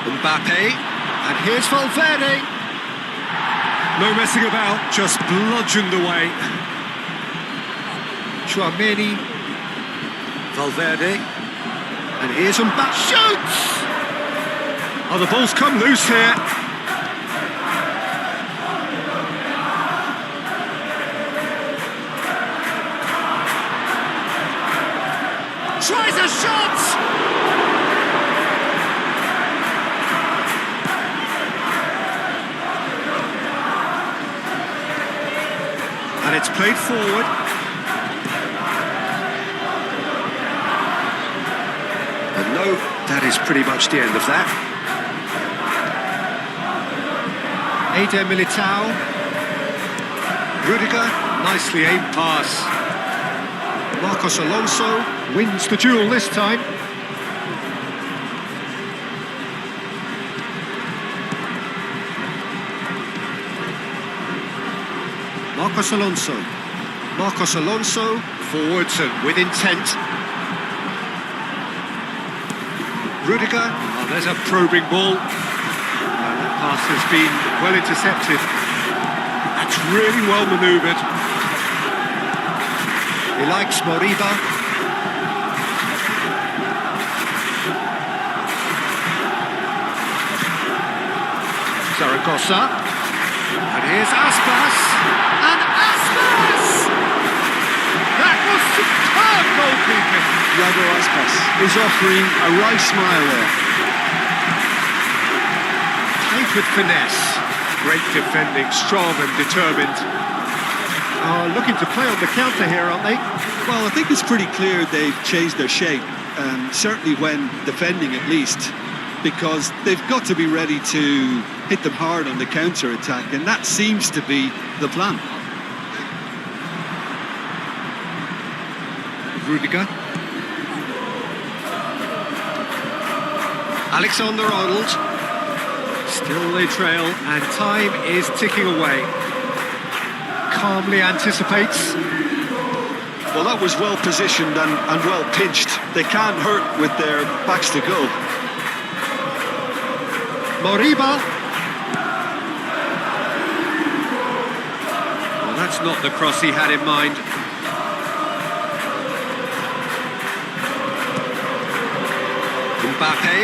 S1: Mbappe. And here's Valverde. No messing about, just bludgeoned away. Tchouaméni. Valverde. And here's Mbappe. Shoots! Oh, the ball's come loose here. Tries a shot! And it's played forward. And no, that is pretty much the end of that. Eder Militao. Rudiger, nicely aimed pass. Marcos Alonso wins the duel this time. Marcos Alonso. Marcos Alonso, forwards and with intent. Rudiger. Oh, there's a probing ball. That pass has been well intercepted. That's really well manoeuvred. He likes Moriba. Zaragoza. And here's Aspas. And Aspas! That was superb goalkeeping.
S2: Iago Aspas is offering a right smile there.
S1: Played with finesse. Great defending, strong and determined. Looking to play on the counter here, aren't they?
S2: Well, I think it's pretty clear they've changed their shape, certainly when defending at least, because they've got to be ready to hit them hard on the counter-attack, and that seems to be the plan.
S1: Rudiger. Alexander-Arnold. Still they trail, and time is ticking away. Calmly anticipates.
S2: Well, that was well positioned and well pitched. They can't hurt with their backs to go.
S1: Moriba. Well, that's not the cross he had in mind. Mbappe.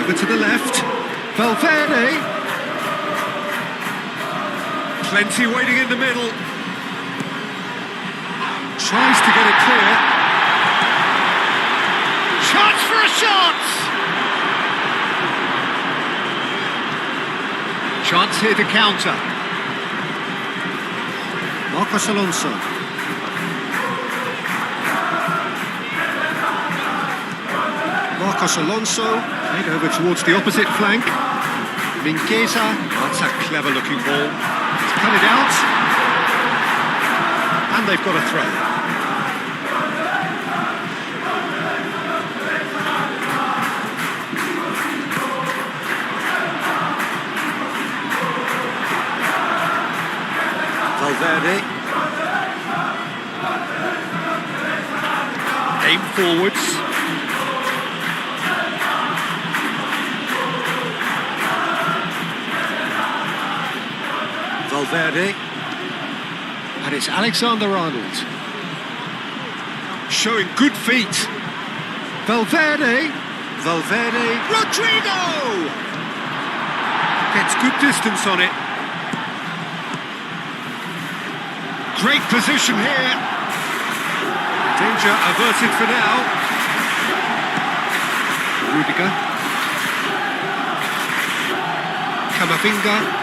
S1: Over to the left. Valverde. Plenty waiting in the middle. Tries to get it clear. Chance for a shot! Chance here to counter. Marcos Alonso. Marcos Alonso, played over towards the opposite flank. Mingueza, that's a clever looking ball. He's cut it out. And they've got a throw. Valverde. Aim forwards. Valverde. And it's Alexander-Arnold. Showing good feet. Valverde. Valverde. Rodrigo! Gets good distance on it. Great position here. Danger averted for now. Rudiger. Camavinga.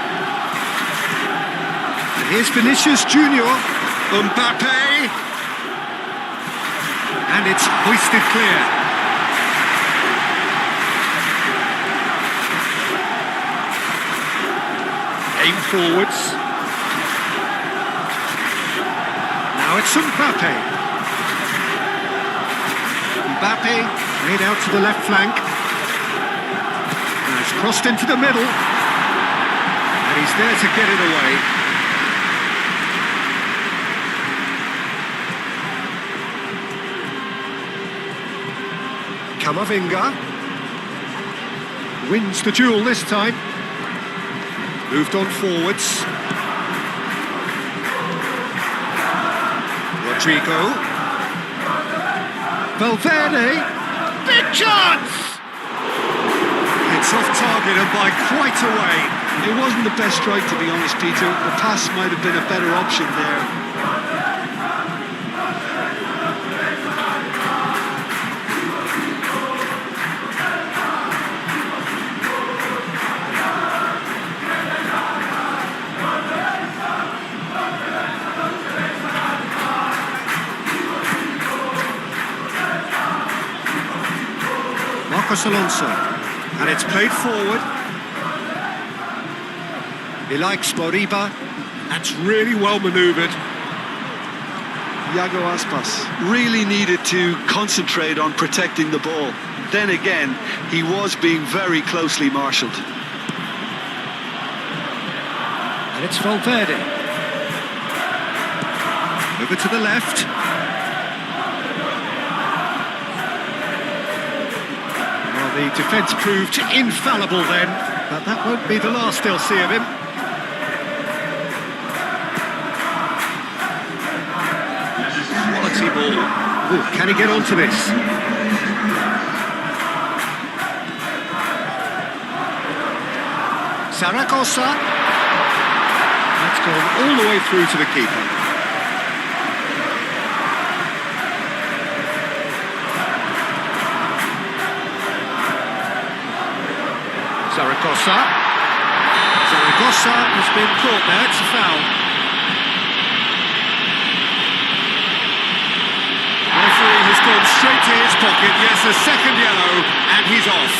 S1: And here's Vinicius Junior. Mbappe. And it's hoisted clear. Aim forwards. Now it's Mbappe. Mbappe made out to the left flank. Now it's crossed into the middle. And he's there to get it away. Camavinga wins the duel this time. Moved on forwards. Rodrigo. Valverde. Big chance! It's off target and by quite a way.
S2: It wasn't the best strike, to be honest, Peter. The pass might have been a better option there.
S1: Marcos Alonso, and it's played forward. He likes Moriba. That's really well manoeuvred.
S2: Iago Aspas really needed to concentrate on protecting the ball. Then again, he was being very closely marshalled.
S1: And it's Valverde. Over to the left. The defence proved infallible then, but that won't be the last they'll see of him. Quality ball. Ooh, can he get onto this? Zaragoza. That's gone all the way through to the keeper. Zaragoza has been caught there, it's a foul. Referee has gone straight to his pocket, yes, a second yellow, and he's off.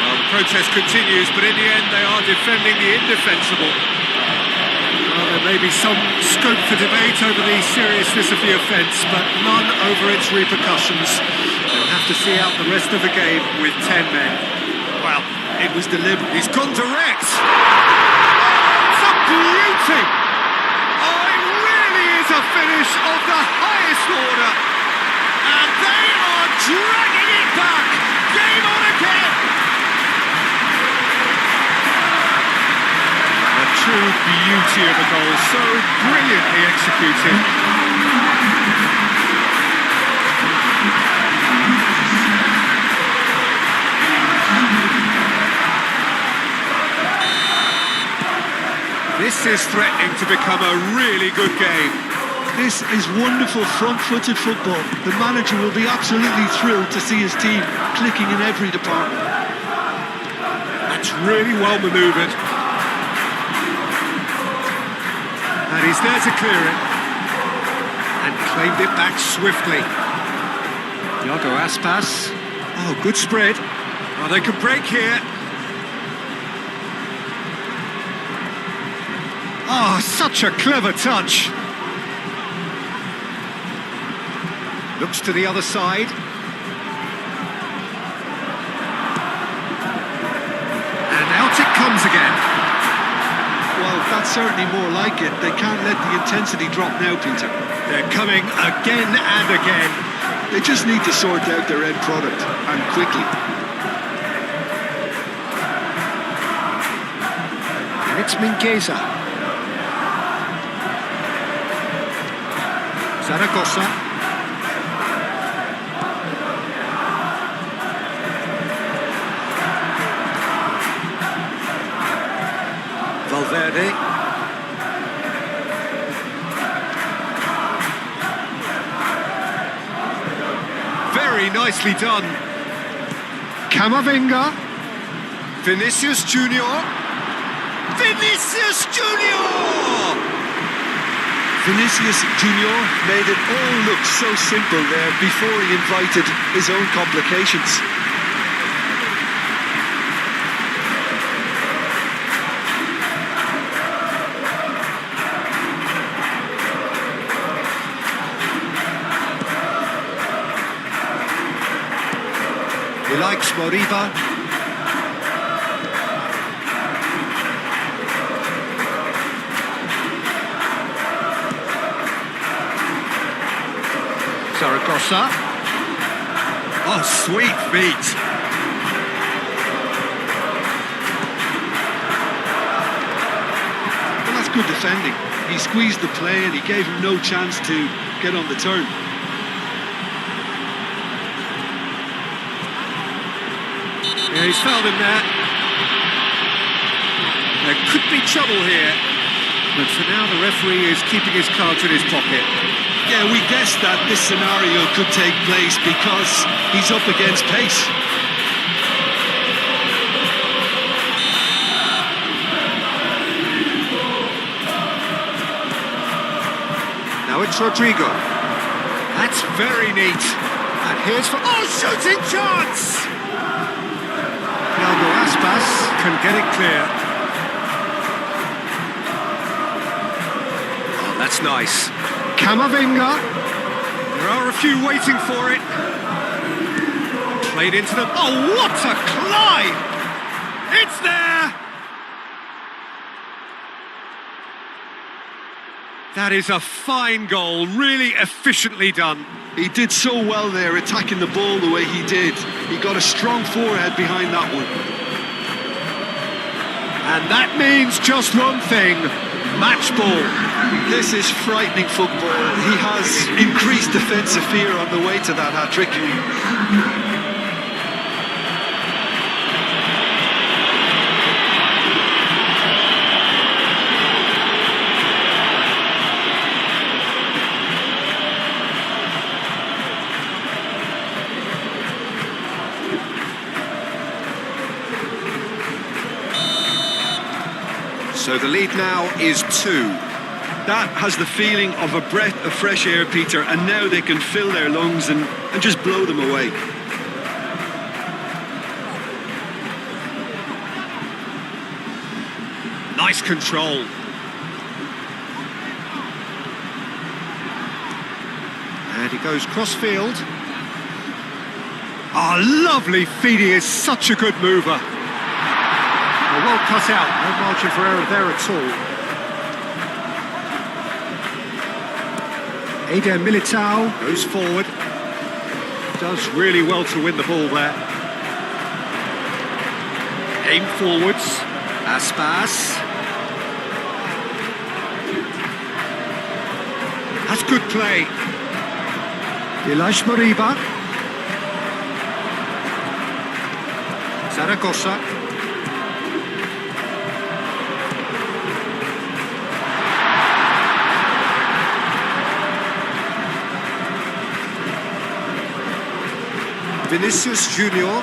S1: Well, the protest continues, but in the end they are defending the indefensible. Well, there may be some scope for debate over the seriousness of the offence, but none over its repercussions. They'll have to see out the rest of the game with 10 men. Well, it was deliberate. He's gone direct. Oh, it's a beauty. Oh, it really is a finish of the highest order. And they are dragging it back. Game on again. A true beauty of a goal, so brilliantly executed. This is threatening to become a really good game.
S2: This is wonderful front-footed football. The manager will be absolutely thrilled to see his team clicking in every department.
S1: That's really well manoeuvred. And he's there to clear it. And claimed it back swiftly. Iago Aspas. Oh, good spread. Oh, they could break here. Oh, such a clever touch. Looks to the other side. And out it comes again.
S2: Well, that's certainly more like it. They can't let the intensity drop now, Peter.
S1: They're coming again and again.
S2: They just need to sort out their end product, and quickly.
S1: And it's Mingueza. Zaragoza. Valverde. Very nicely done. Camavinga. Vinicius Junior. Vinicius Junior!
S2: Vinicius Junior made it all look so simple there before he invited his own complications.
S1: He likes Moriba. Zaragoza. Oh, sweet feet.
S2: Well, that's good defending. He squeezed the play and he gave him no chance to get on the turn.
S1: Yeah, he's fouled him there. There could be trouble here. But for now, the referee is keeping his cards in his pocket.
S2: Yeah, we guessed that this scenario could take place because he's up against pace.
S1: Now it's Rodrigo. That's very neat. And here's for... Oh, shooting chance! Iago Aspas can get it clear. Oh, that's nice. Camavinga. There are a few waiting for it. Played into them. Oh, what a climb! It's there! That is a fine goal, really efficiently done.
S2: He did so well there, attacking the ball the way he did. He got a strong forehead behind that one.
S1: And that means just one thing, match ball.
S2: This is frightening football. He has increased defensive fear on the way to that hat-trick.
S1: So the lead now is 2.
S2: That has the feeling of a breath of fresh air, Peter, and now they can fill their lungs and just blow them away.
S1: Nice control. And he goes cross-field. Lovely feed, he is such a good mover. Well cut out, no margin for error there at all. Eder Militao goes forward. Does really well to win the ball there. Aim forwards. Aspas. That's good play. Ilash Moriba. Zaragoza. Vinicius Junior.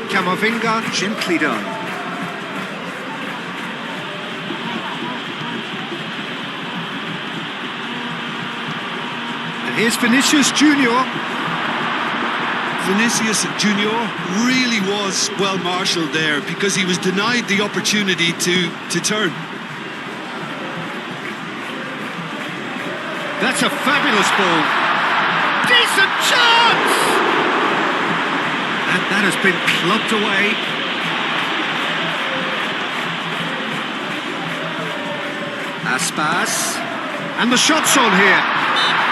S1: Camavinga, gently done. And here's Vinicius Junior.
S2: Vinicius Junior really was well marshalled there because he was denied the opportunity to turn.
S1: That's a fabulous ball. Decent chance! And that has been clubbed away. Aspas. And the shot's on here.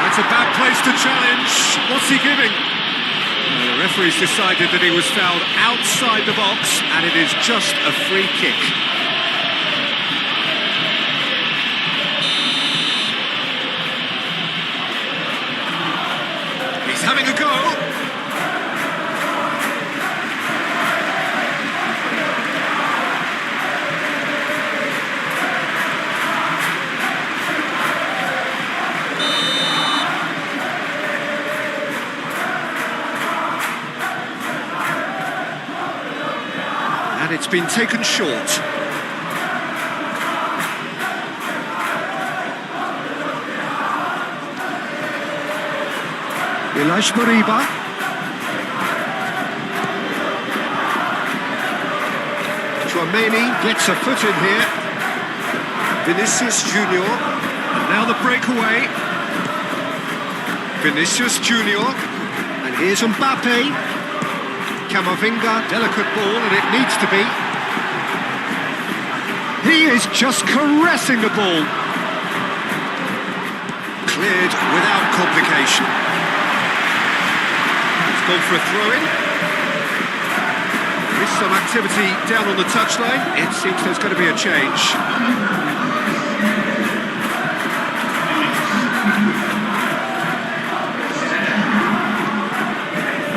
S1: That's a bad place to challenge. What's he giving? The referee's decided that he was fouled outside the box, and it is just a free kick. He's having a go. And it's been taken short. Ilash Moriba. Chouameni gets a foot in here. Vinicius Junior. And now the breakaway. Vinicius Junior. And here's Mbappe. Camavinga, delicate ball, and it needs to be. He is just caressing the ball. Cleared without complication. It's gone for a throw-in. There is some activity down on the touchline. It seems there's going to be a change.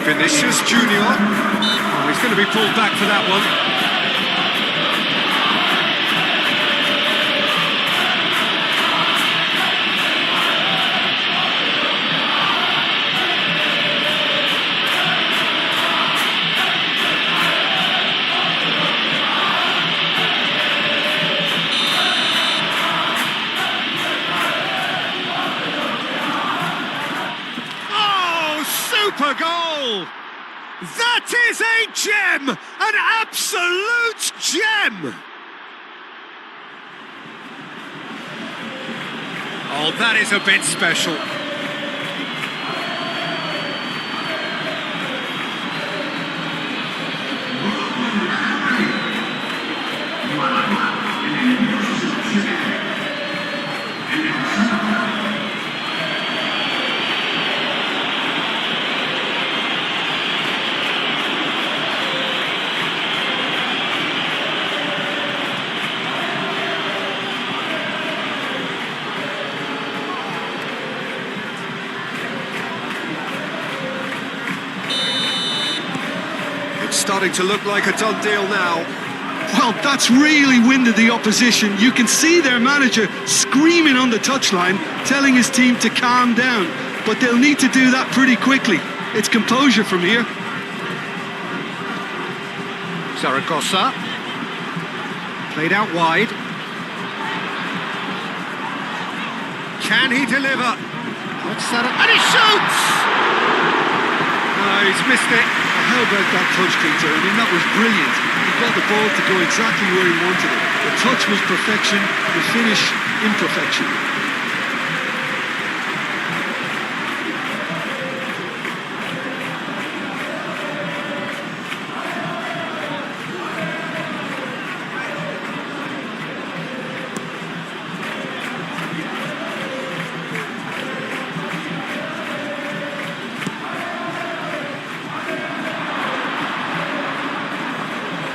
S1: Vinicius Junior. Oh, he's going to be pulled back for that one. Oh, super goal! That is a gem! An absolute gem! Oh, that is a bit special. starting to look like a done deal now.
S2: Well, that's really winded the opposition. You can see their manager screaming on the touchline, telling his team to calm down. But they'll need to do that pretty quickly. It's composure from here.
S1: Zaragoza. Played out wide. Can he deliver? What's that? And he shoots! Oh, he's missed it.
S2: How about that touch, Peter? I mean, that was brilliant. He got the ball to go exactly where he wanted it. The touch was perfection, the finish imperfection.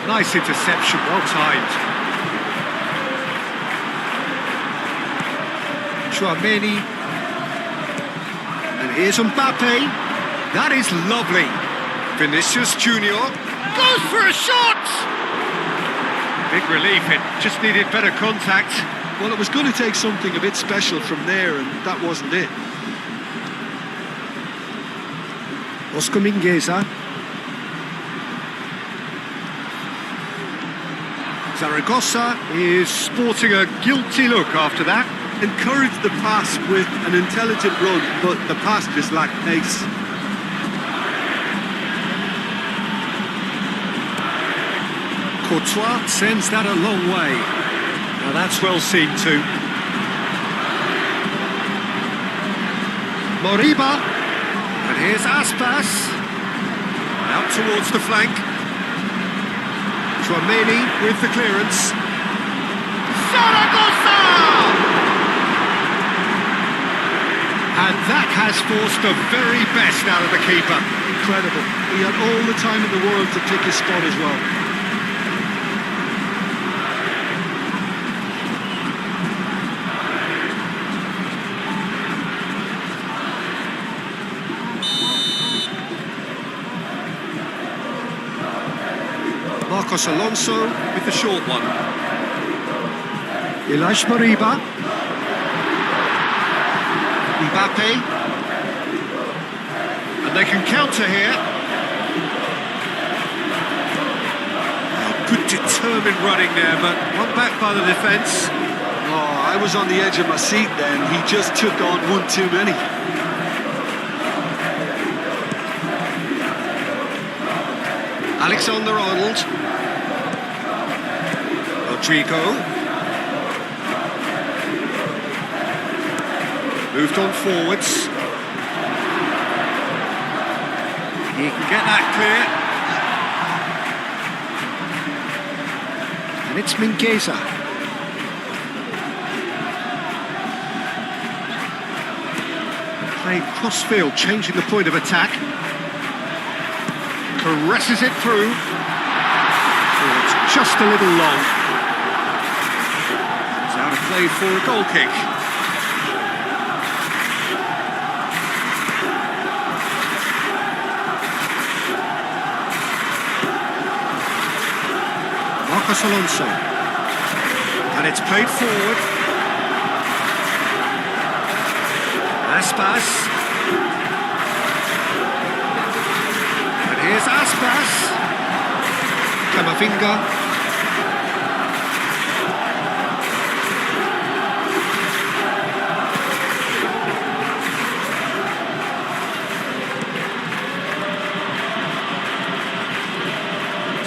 S1: Nice interception, well timed. Chouameni. And here's Mbappe. That is lovely. Vinicius Junior goes for a shot! Big relief, it just needed better contact.
S2: Well, it was going to take something a bit special from there, and that wasn't it.
S1: Oscar Mingueza. Zaragoza is sporting a guilty look after that.
S2: Encouraged the pass with an intelligent run, but the pass just lacked pace.
S1: Courtois sends that a long way. Now that's well seen too. Moriba. And here's Aspas. Out towards the flank. Chouameni with the clearance. Zaragoza! And that has forced the very best out of the keeper.
S2: Incredible. He had all the time in the world to pick his spot as well.
S1: Marcos Alonso with the short one. Ilaix Moriba. Mbappe. And they can counter here. Oh, good determined running there, but one back by the defence.
S2: Oh, I was on the edge of my seat then. He just took on one too many.
S1: Alexander-Arnold. Rodrigo. Moved on forwards. He can get that clear. And it's Mingueza. Playing cross-field, changing the point of attack. Caresses it through. Oh, it's just a little long. It's out of play for a goal kick. Marcos Alonso. And it's played forward. Aspas. Here's Aspas. Camavinga.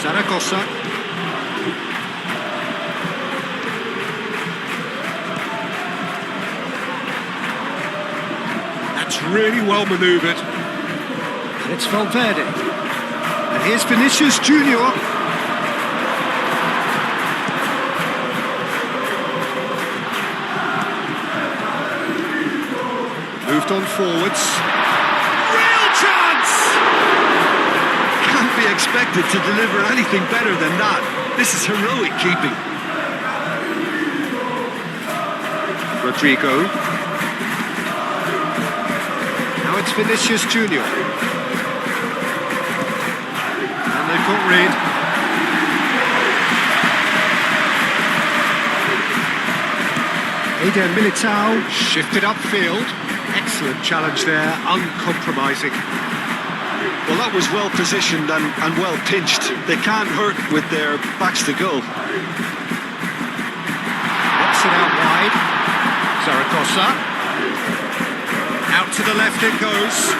S1: Zaragoza. That's really well manoeuvred. And it's Valverde. And here's Vinicius Junior. Moved on forwards. Real chance!
S2: Can't be expected to deliver anything better than that. This is heroic keeping.
S1: Rodrigo. Now it's Vinicius Junior. And they've got rid. Eder Militao shifted upfield. Excellent challenge there, uncompromising.
S2: Well, that was well positioned and well pinched. They can't hurt with their backs to goal.
S1: Knocks it out wide. Zaragoza. Out to the left it goes.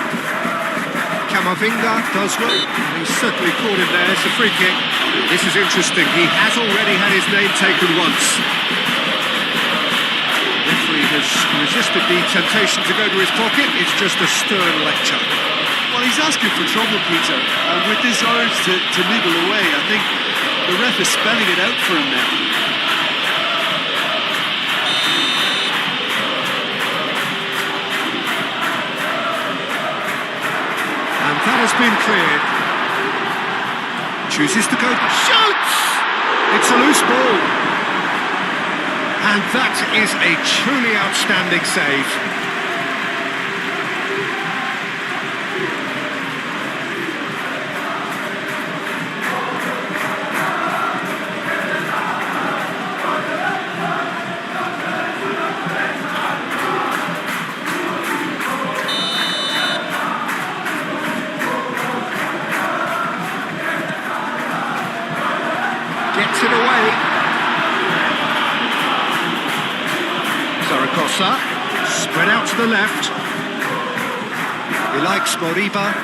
S1: Camavinga does well. He's certainly caught him there. It's a free kick. This is interesting. He has already had his name taken once. The referee has resisted the temptation to go to his pocket. It's just a stern lecture.
S2: Well, he's asking for trouble, Peter. And with this urge to nibble away, I think the ref is spelling it out for him now.
S1: And that has been cleared. Chooses to go, shoots! It's a loose ball. And that is a truly outstanding save. Gets it away. Zaragoza, spread out to the left. He likes Moriba.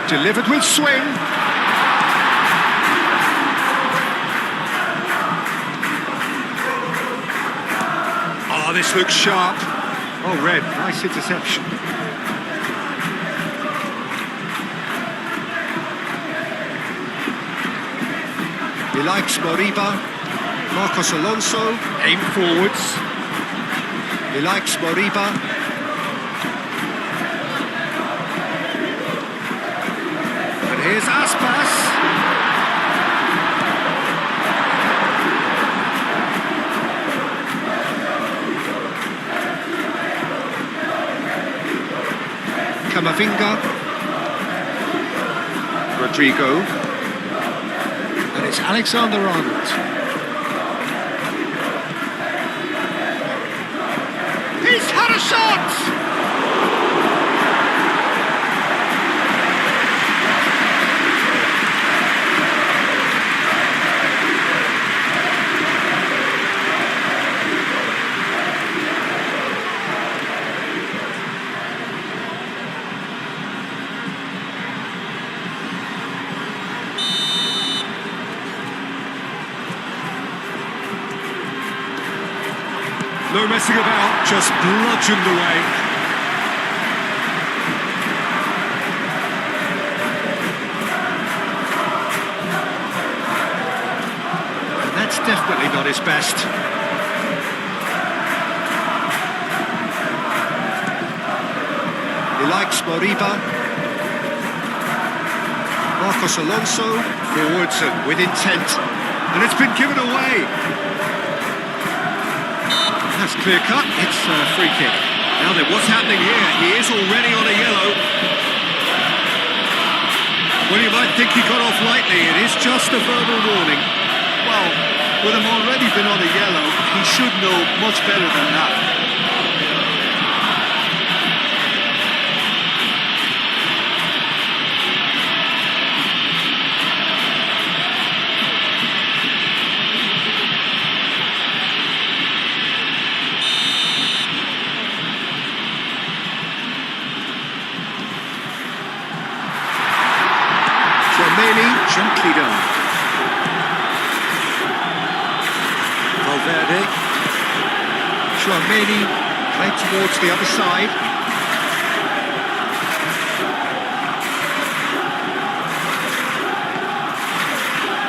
S1: Delivered with swing. Oh, this looks sharp. Oh, red, nice interception. He likes Moriba. Marcos Alonso, aim forwards. He likes Moriba. And here's Aspas. Camavinga. Rodrigo. And it's Alexander-Arnold. He's had a shot! No messing about, just bludgeoned away. And that's definitely not his best. He likes Moriba. Marcos Alonso, forwards and with intent. And it's been given away. That's clear cut, it's a free kick. Now then, what's happening here? He is already on a yellow. Well, you might think he got off lightly, it is just a verbal warning.
S2: Well, with him already been on a yellow, he should know much better than that.
S1: Gently done. Valverde. Tchouaméni played towards the other side.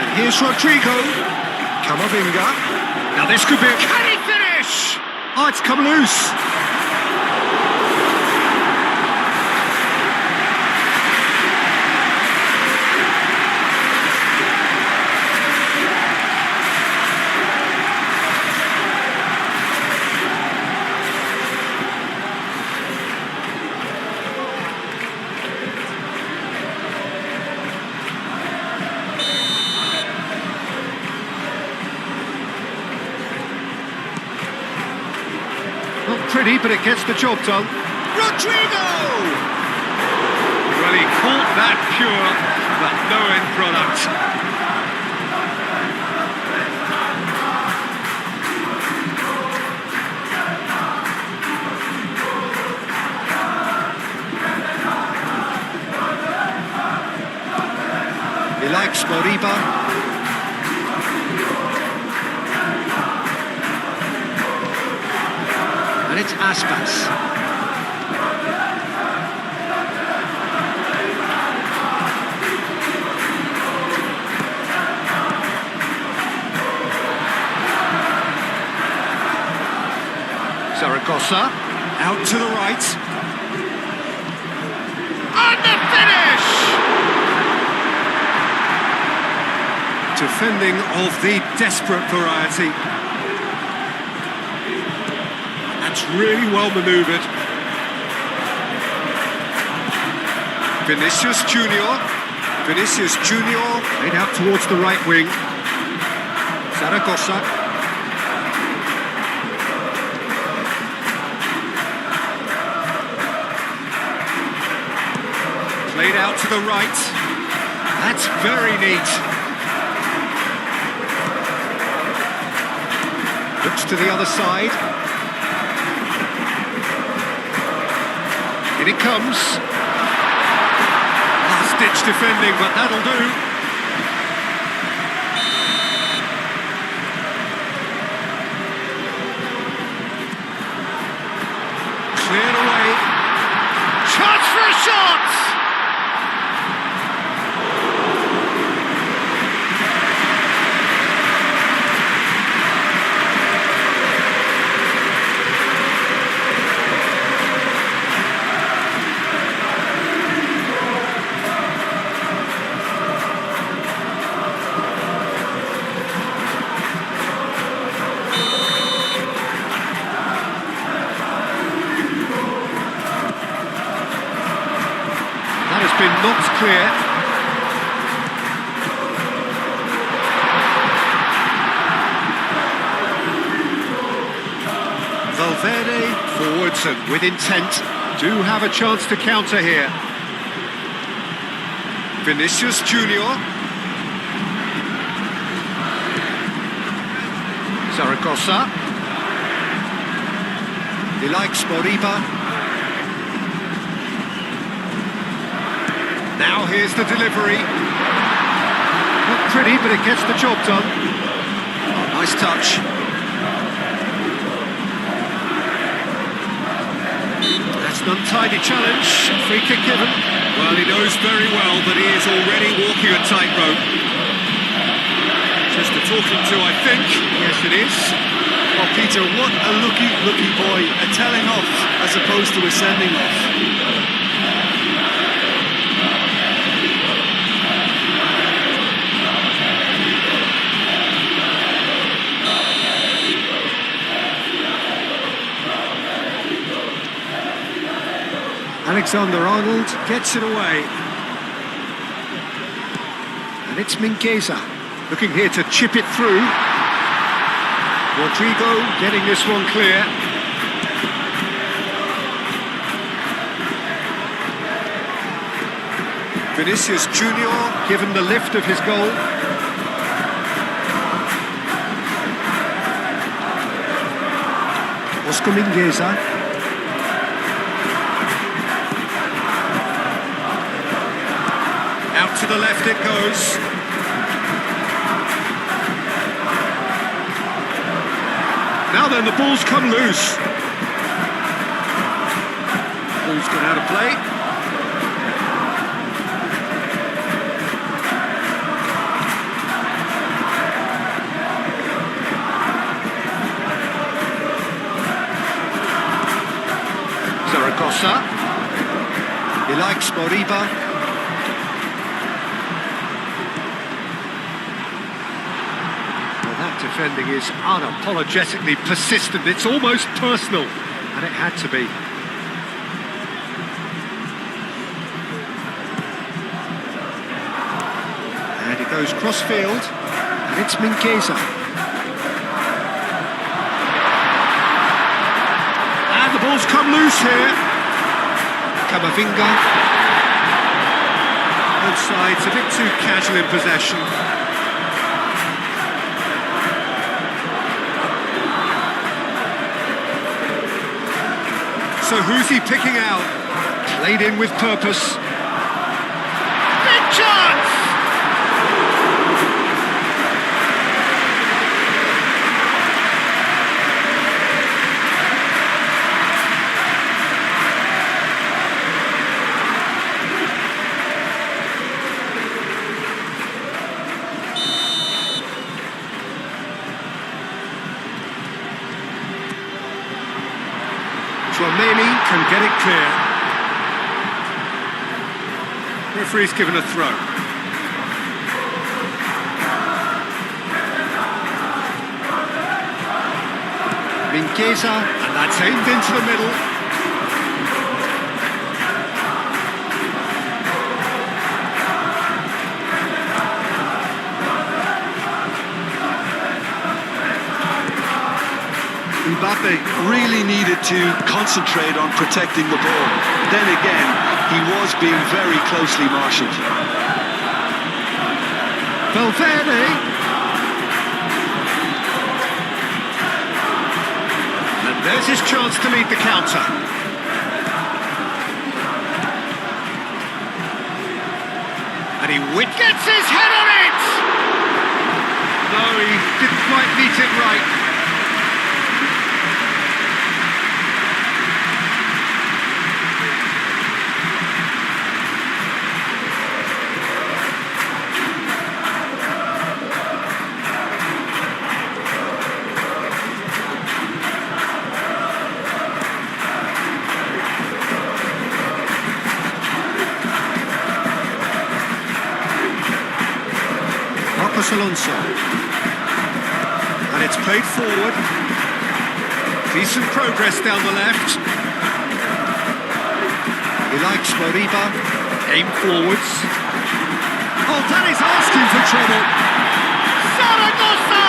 S1: And here's Rodrigo. Camavinga. Now this could be a... Can he finish? Oh, it's come loose. pretty, but it gets the job done. Rodrigo! Well, he caught that pure, but no end product. He likes Moriba. And it's Aspas. Zaragoza, out to the right. And the finish! Defending of the desperate variety. That's really well manoeuvred. Vinicius Junior played out towards the right wing. Zaragoza. Played out to the right. That's very neat. Looks to the other side. In it comes. Last-ditch defending, but that'll do. Cleared away. Chance for a shot! Been knocked clear. Valverde forwards and with intent do have a chance to counter here. Vinicius Junior. Zaragoza. He likes Moriba. Now here's the delivery. Not pretty, but it gets the job done. Oh, nice touch. That's an untidy challenge. Free kick given. Well, he knows very well that he is already walking a tightrope. Just a talking to, I think. Yes, it is.
S2: Well, Peter, what a lucky boy. A telling off as opposed to a sending off.
S1: Alexander-Arnold gets it away. And it's Mingueza looking here to chip it through. Rodrigo getting this one clear. Vinicius Junior given the lift of his goal. Oscar Mingueza. Out to the left it goes. Now then, the ball's come loose. Ball's gone out of play. Zaragoza. He likes Moriba. Defending is unapologetically persistent. It's almost personal, and it had to be. And it goes cross-field, and it's Mingueza. And Ball's come loose here. Camavinga. Both sides a bit too casual in possession. So who's he picking out? Played in with purpose. Big chance! Tchouaméni can get it clear. Referee's given a throw. Mingueza, and that's aimed into the middle.
S2: Mbappe really needed to concentrate on protecting the ball. Then again, he was being very closely marshalled.
S1: Valverde. And there's his chance to lead the counter. And he gets his head on it! No, he didn't quite meet it right. Alonso, and it's played forward. Decent progress down the left. He likes Moriba. Aim forwards. Oh, that is asking for trouble. Zaragoza!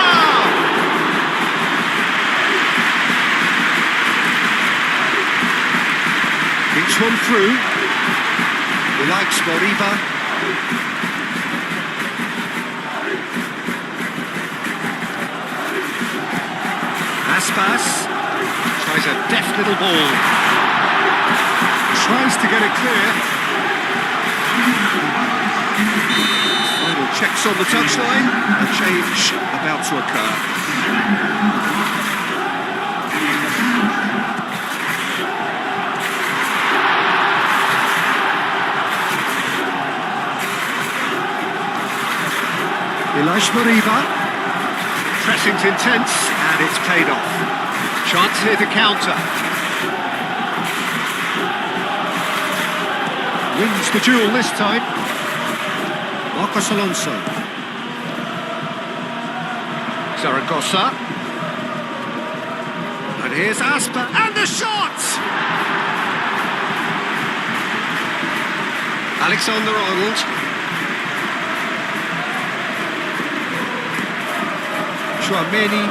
S1: Thinks one through. He likes Moriba. Aspas tries a deft little ball. Tries to get it clear. Final checks on the touchline. A change about to occur. Elijah Moriba. Pressing's intense, and it's paid off. Chance here to counter. Wins the duel this time. Marcos Alonso. Zaragoza. And here's Aspa, and the shot! Alexander-Arnold. Tchouaméni,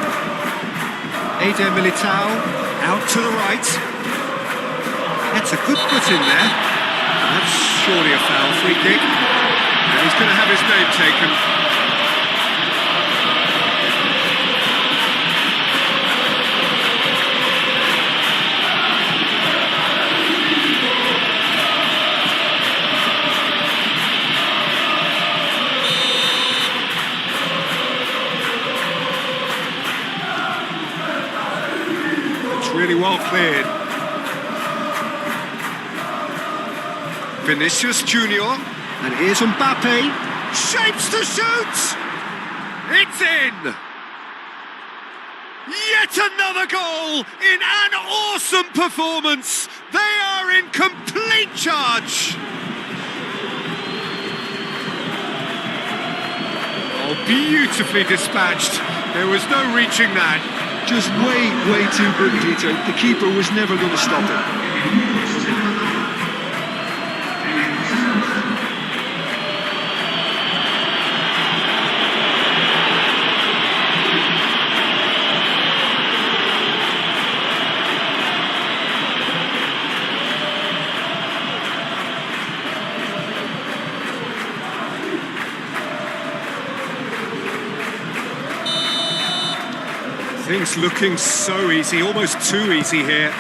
S1: Eder Militao, out to the right. That's a good foot in there. That's surely a foul, free kick. And he's going to have his name taken. Really well cleared. Vinicius Junior, and here's Mbappe. Shapes to shoot! It's in! Yet another goal in an awesome performance. They are in complete charge. Oh, beautifully dispatched. There was no reaching that.
S2: Just way too good, Peter. The keeper was never going to stop it.
S1: Things looking so easy, almost too easy here.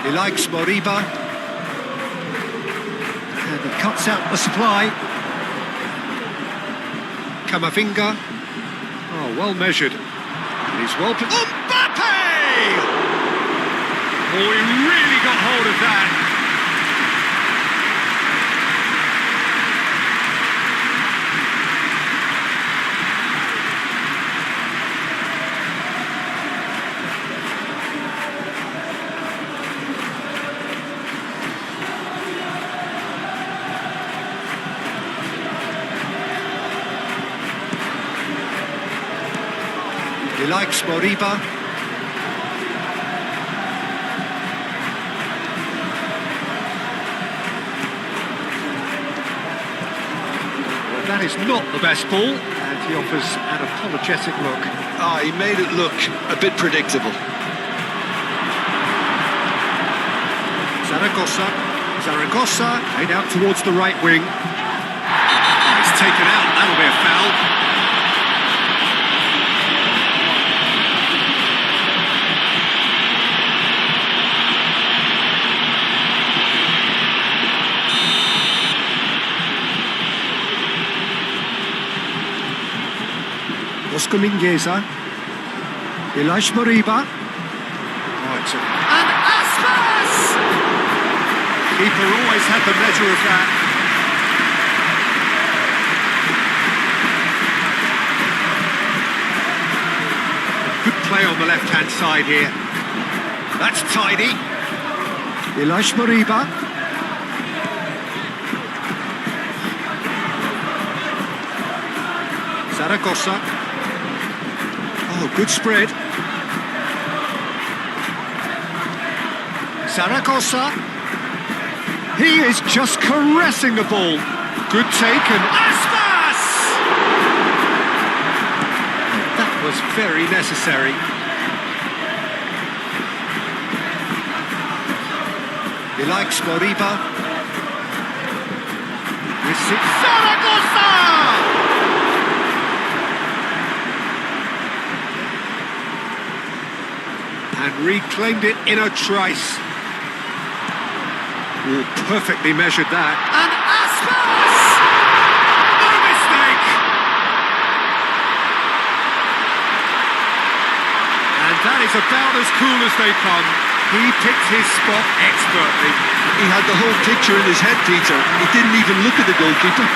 S1: He likes Moriba. And he cuts out the supply. Camavinga. Oh, well measured. And he's well... Mbappe! Oh, he really got hold of that. He likes Moriba. Well, that is not the best ball, and he offers an apologetic look.
S2: Ah, he made it look a bit predictable.
S1: Zaragoza, played out towards the right wing. Oh, he's taken out, that'll be a foul. Oscar Mingueza. Ilaix Moriba. Oh, and Aspas! Keeper always had the measure of that. Good play on the left-hand side here. That's tidy. Ilaix Moriba. Zaragoza. Oh, good spread. Zaragoza. He is just caressing the ball. Good take and Aspas! That was very necessary. He likes Moriba. Zaragoza! And reclaimed it in a trice. Oh, perfectly measured that. And Aspas! No mistake! And that is about as cool as they come. He picked his spot expertly.
S2: He had the whole picture in his head, Peter. He didn't even look at the goalkeeper.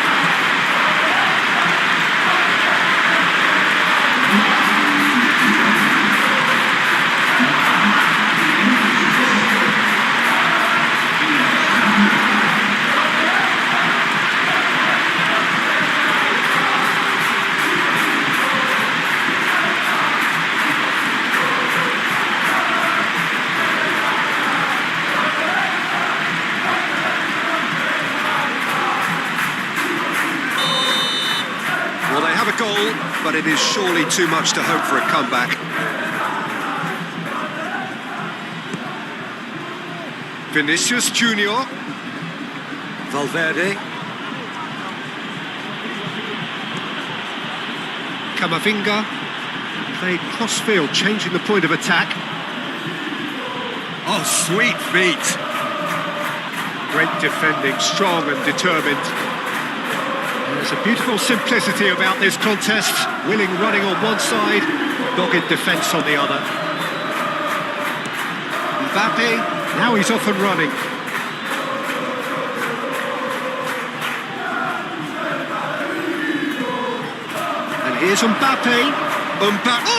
S1: Well, they have a goal, but it is surely too much to hope for a comeback. Vinicius Junior. Valverde. Camavinga. Played cross-field, changing the point of attack. Oh, sweet feet. Great defending, strong and determined. There's a beautiful simplicity about this contest. Willing running on one side, dogged defence on the other. Mbappe, now he's off and running. And here's Mbappe. Mbappe!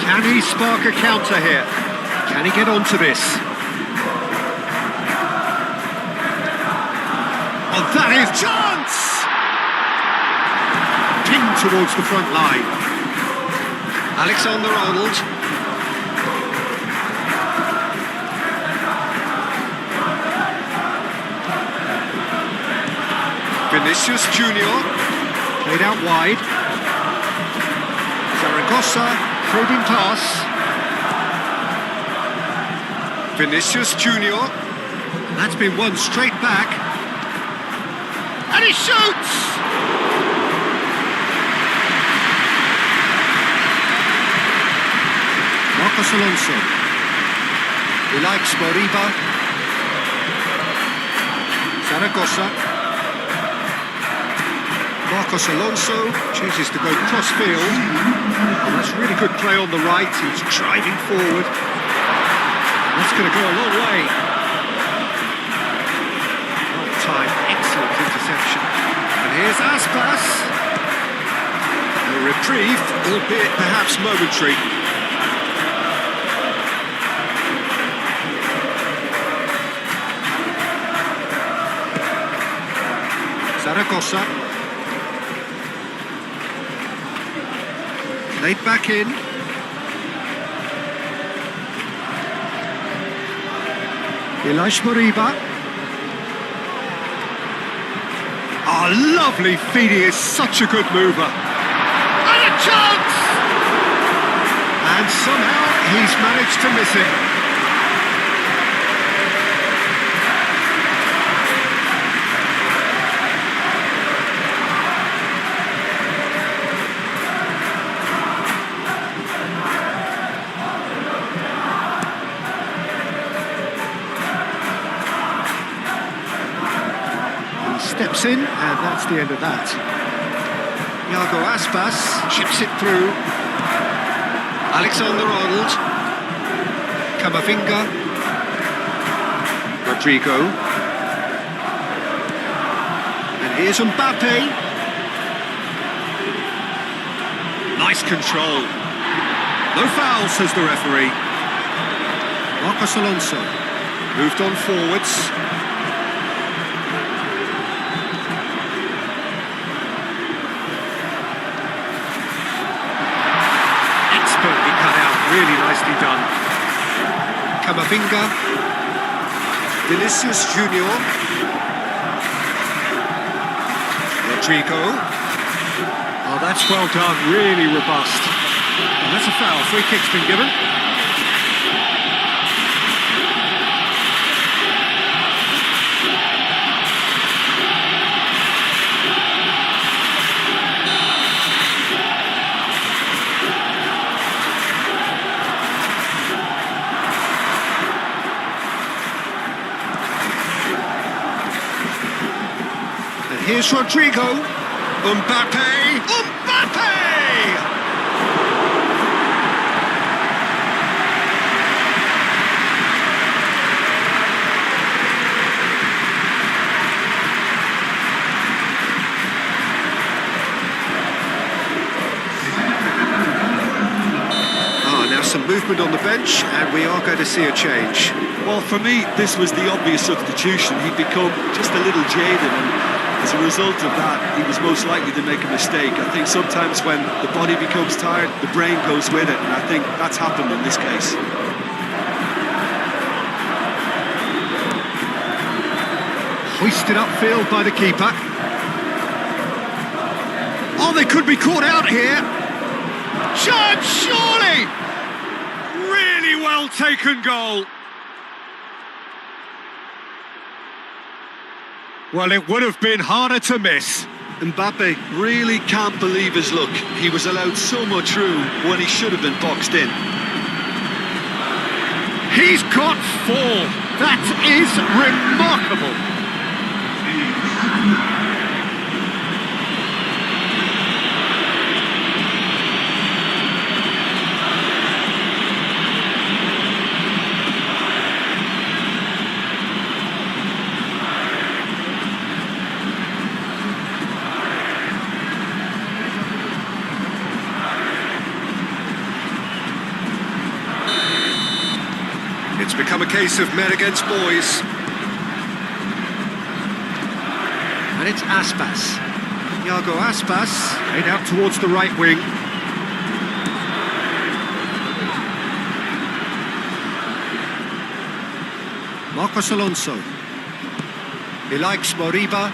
S1: Can he spark a counter here? Can he get onto this? Oh, that is chance! Pinged towards the front line. Alexander-Arnold. Vinicius Junior. Played out wide. Zaragoza, probing pass. Vinicius Junior. That's been won straight back. And he shoots! Marcos Alonso. He likes Moriba. Zaragoza. Marcos Alonso chooses to go cross-field. Oh, that's really good play on the right. He's driving forward. That's going to go a long way. Well-timed, excellent interception. And here's Aspas. A reprieve, albeit perhaps momentary. Zaragoza. Laid back in. Elias Moriba. Oh, lovely feed. He is such a good mover. And a chance! And somehow he's managed to miss it. Steps in, and that's the end of that. Iago Aspas chips it through. Alexander-Arnold. Camavinga. Rodrigo. And here's Mbappe. Nice control. No foul, says the referee. Marcos Alonso. Moved on forwards. Really nicely done. Camavinga. Vinicius Junior. Rodrigo. Oh, that's well done. Really robust. And that's a foul. Free kick's been given. Here's Rodrigo. Mbappe. Mbappe! Now some movement on the bench, and we are going to see a change.
S2: Well, for me, this was the obvious substitution. He'd become just a little jaded, and as a result of that, he was most likely to make a mistake. I think sometimes when the body becomes tired, the brain goes with it, and I think that's happened in this case.
S1: Hoisted upfield by the keeper. Oh, they could be caught out here. Chance, surely! Really well taken goal. Well, it would have been harder to miss.
S2: Mbappe really can't believe his luck. He was allowed so much room when he should have been boxed in.
S1: He's got 4. That is remarkable. It's become a case of men against boys. And it's Aspas. Iago Aspas, laid out towards the right wing. Marcos Alonso. He likes Moriba.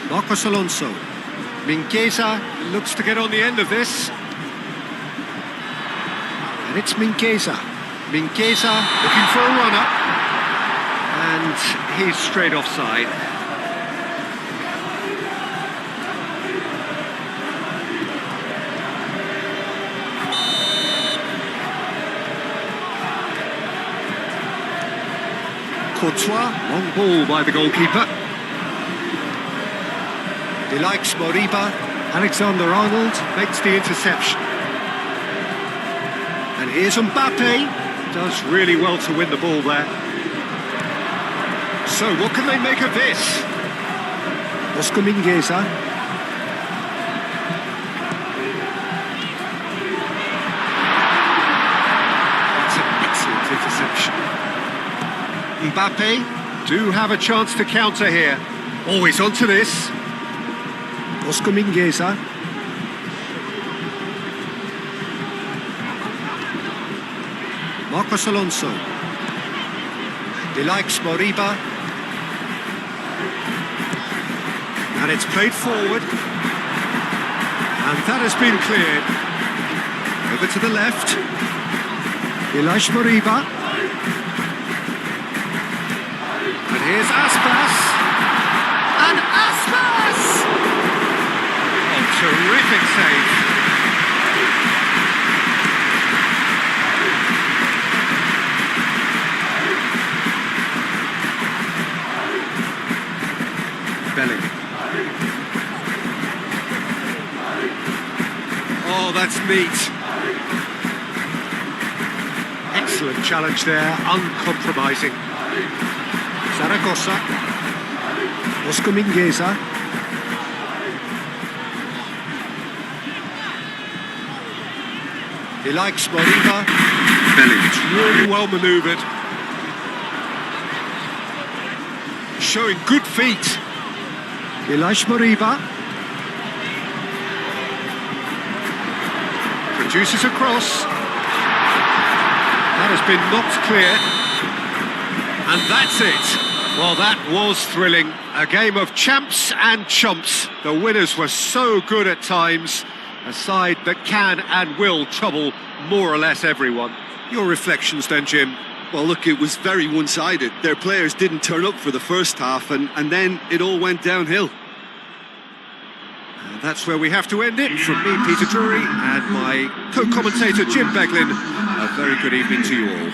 S1: Marcos Alonso. Mingueza looks to get on the end of this. And it's Mingueza. Mingueza looking for a runner. And he's straight offside. Courtois, long ball by the goalkeeper. He likes Moriba. Alexander-Arnold makes the interception. And here's Mbappe. Does really well to win the ball there. So what can they make of this? Oscar Mingueza. That's an excellent interception. Mbappe do have a chance to counter here. Always onto this. Oscar Mingueza. Marcos Alonso. He likes Moriba. And it's played forward. And that has been cleared. Over to the left. He likes Moriba. And here's Aspas. And Aspas! Oh, terrific save. Belling. Oh, that's neat. Excellent challenge there, uncompromising. Zaragoza. Oscar Mingueza. He likes Moriba. Belling. It's really well manoeuvred. Showing good feet. He likes Moriba. Produces a cross. That has been knocked clear. And that's it. Well, that was thrilling. A game of champs and chumps. The winners were so good at times. A side that can and will trouble more or less everyone. Your reflections then, Jim?
S2: Well, look, it was very one-sided. Their players didn't turn up for the first half, and then it all went downhill.
S1: And that's where we have to end it. From me, Peter Drury, and my co-commentator, Jim Beglin. A very good evening to you all.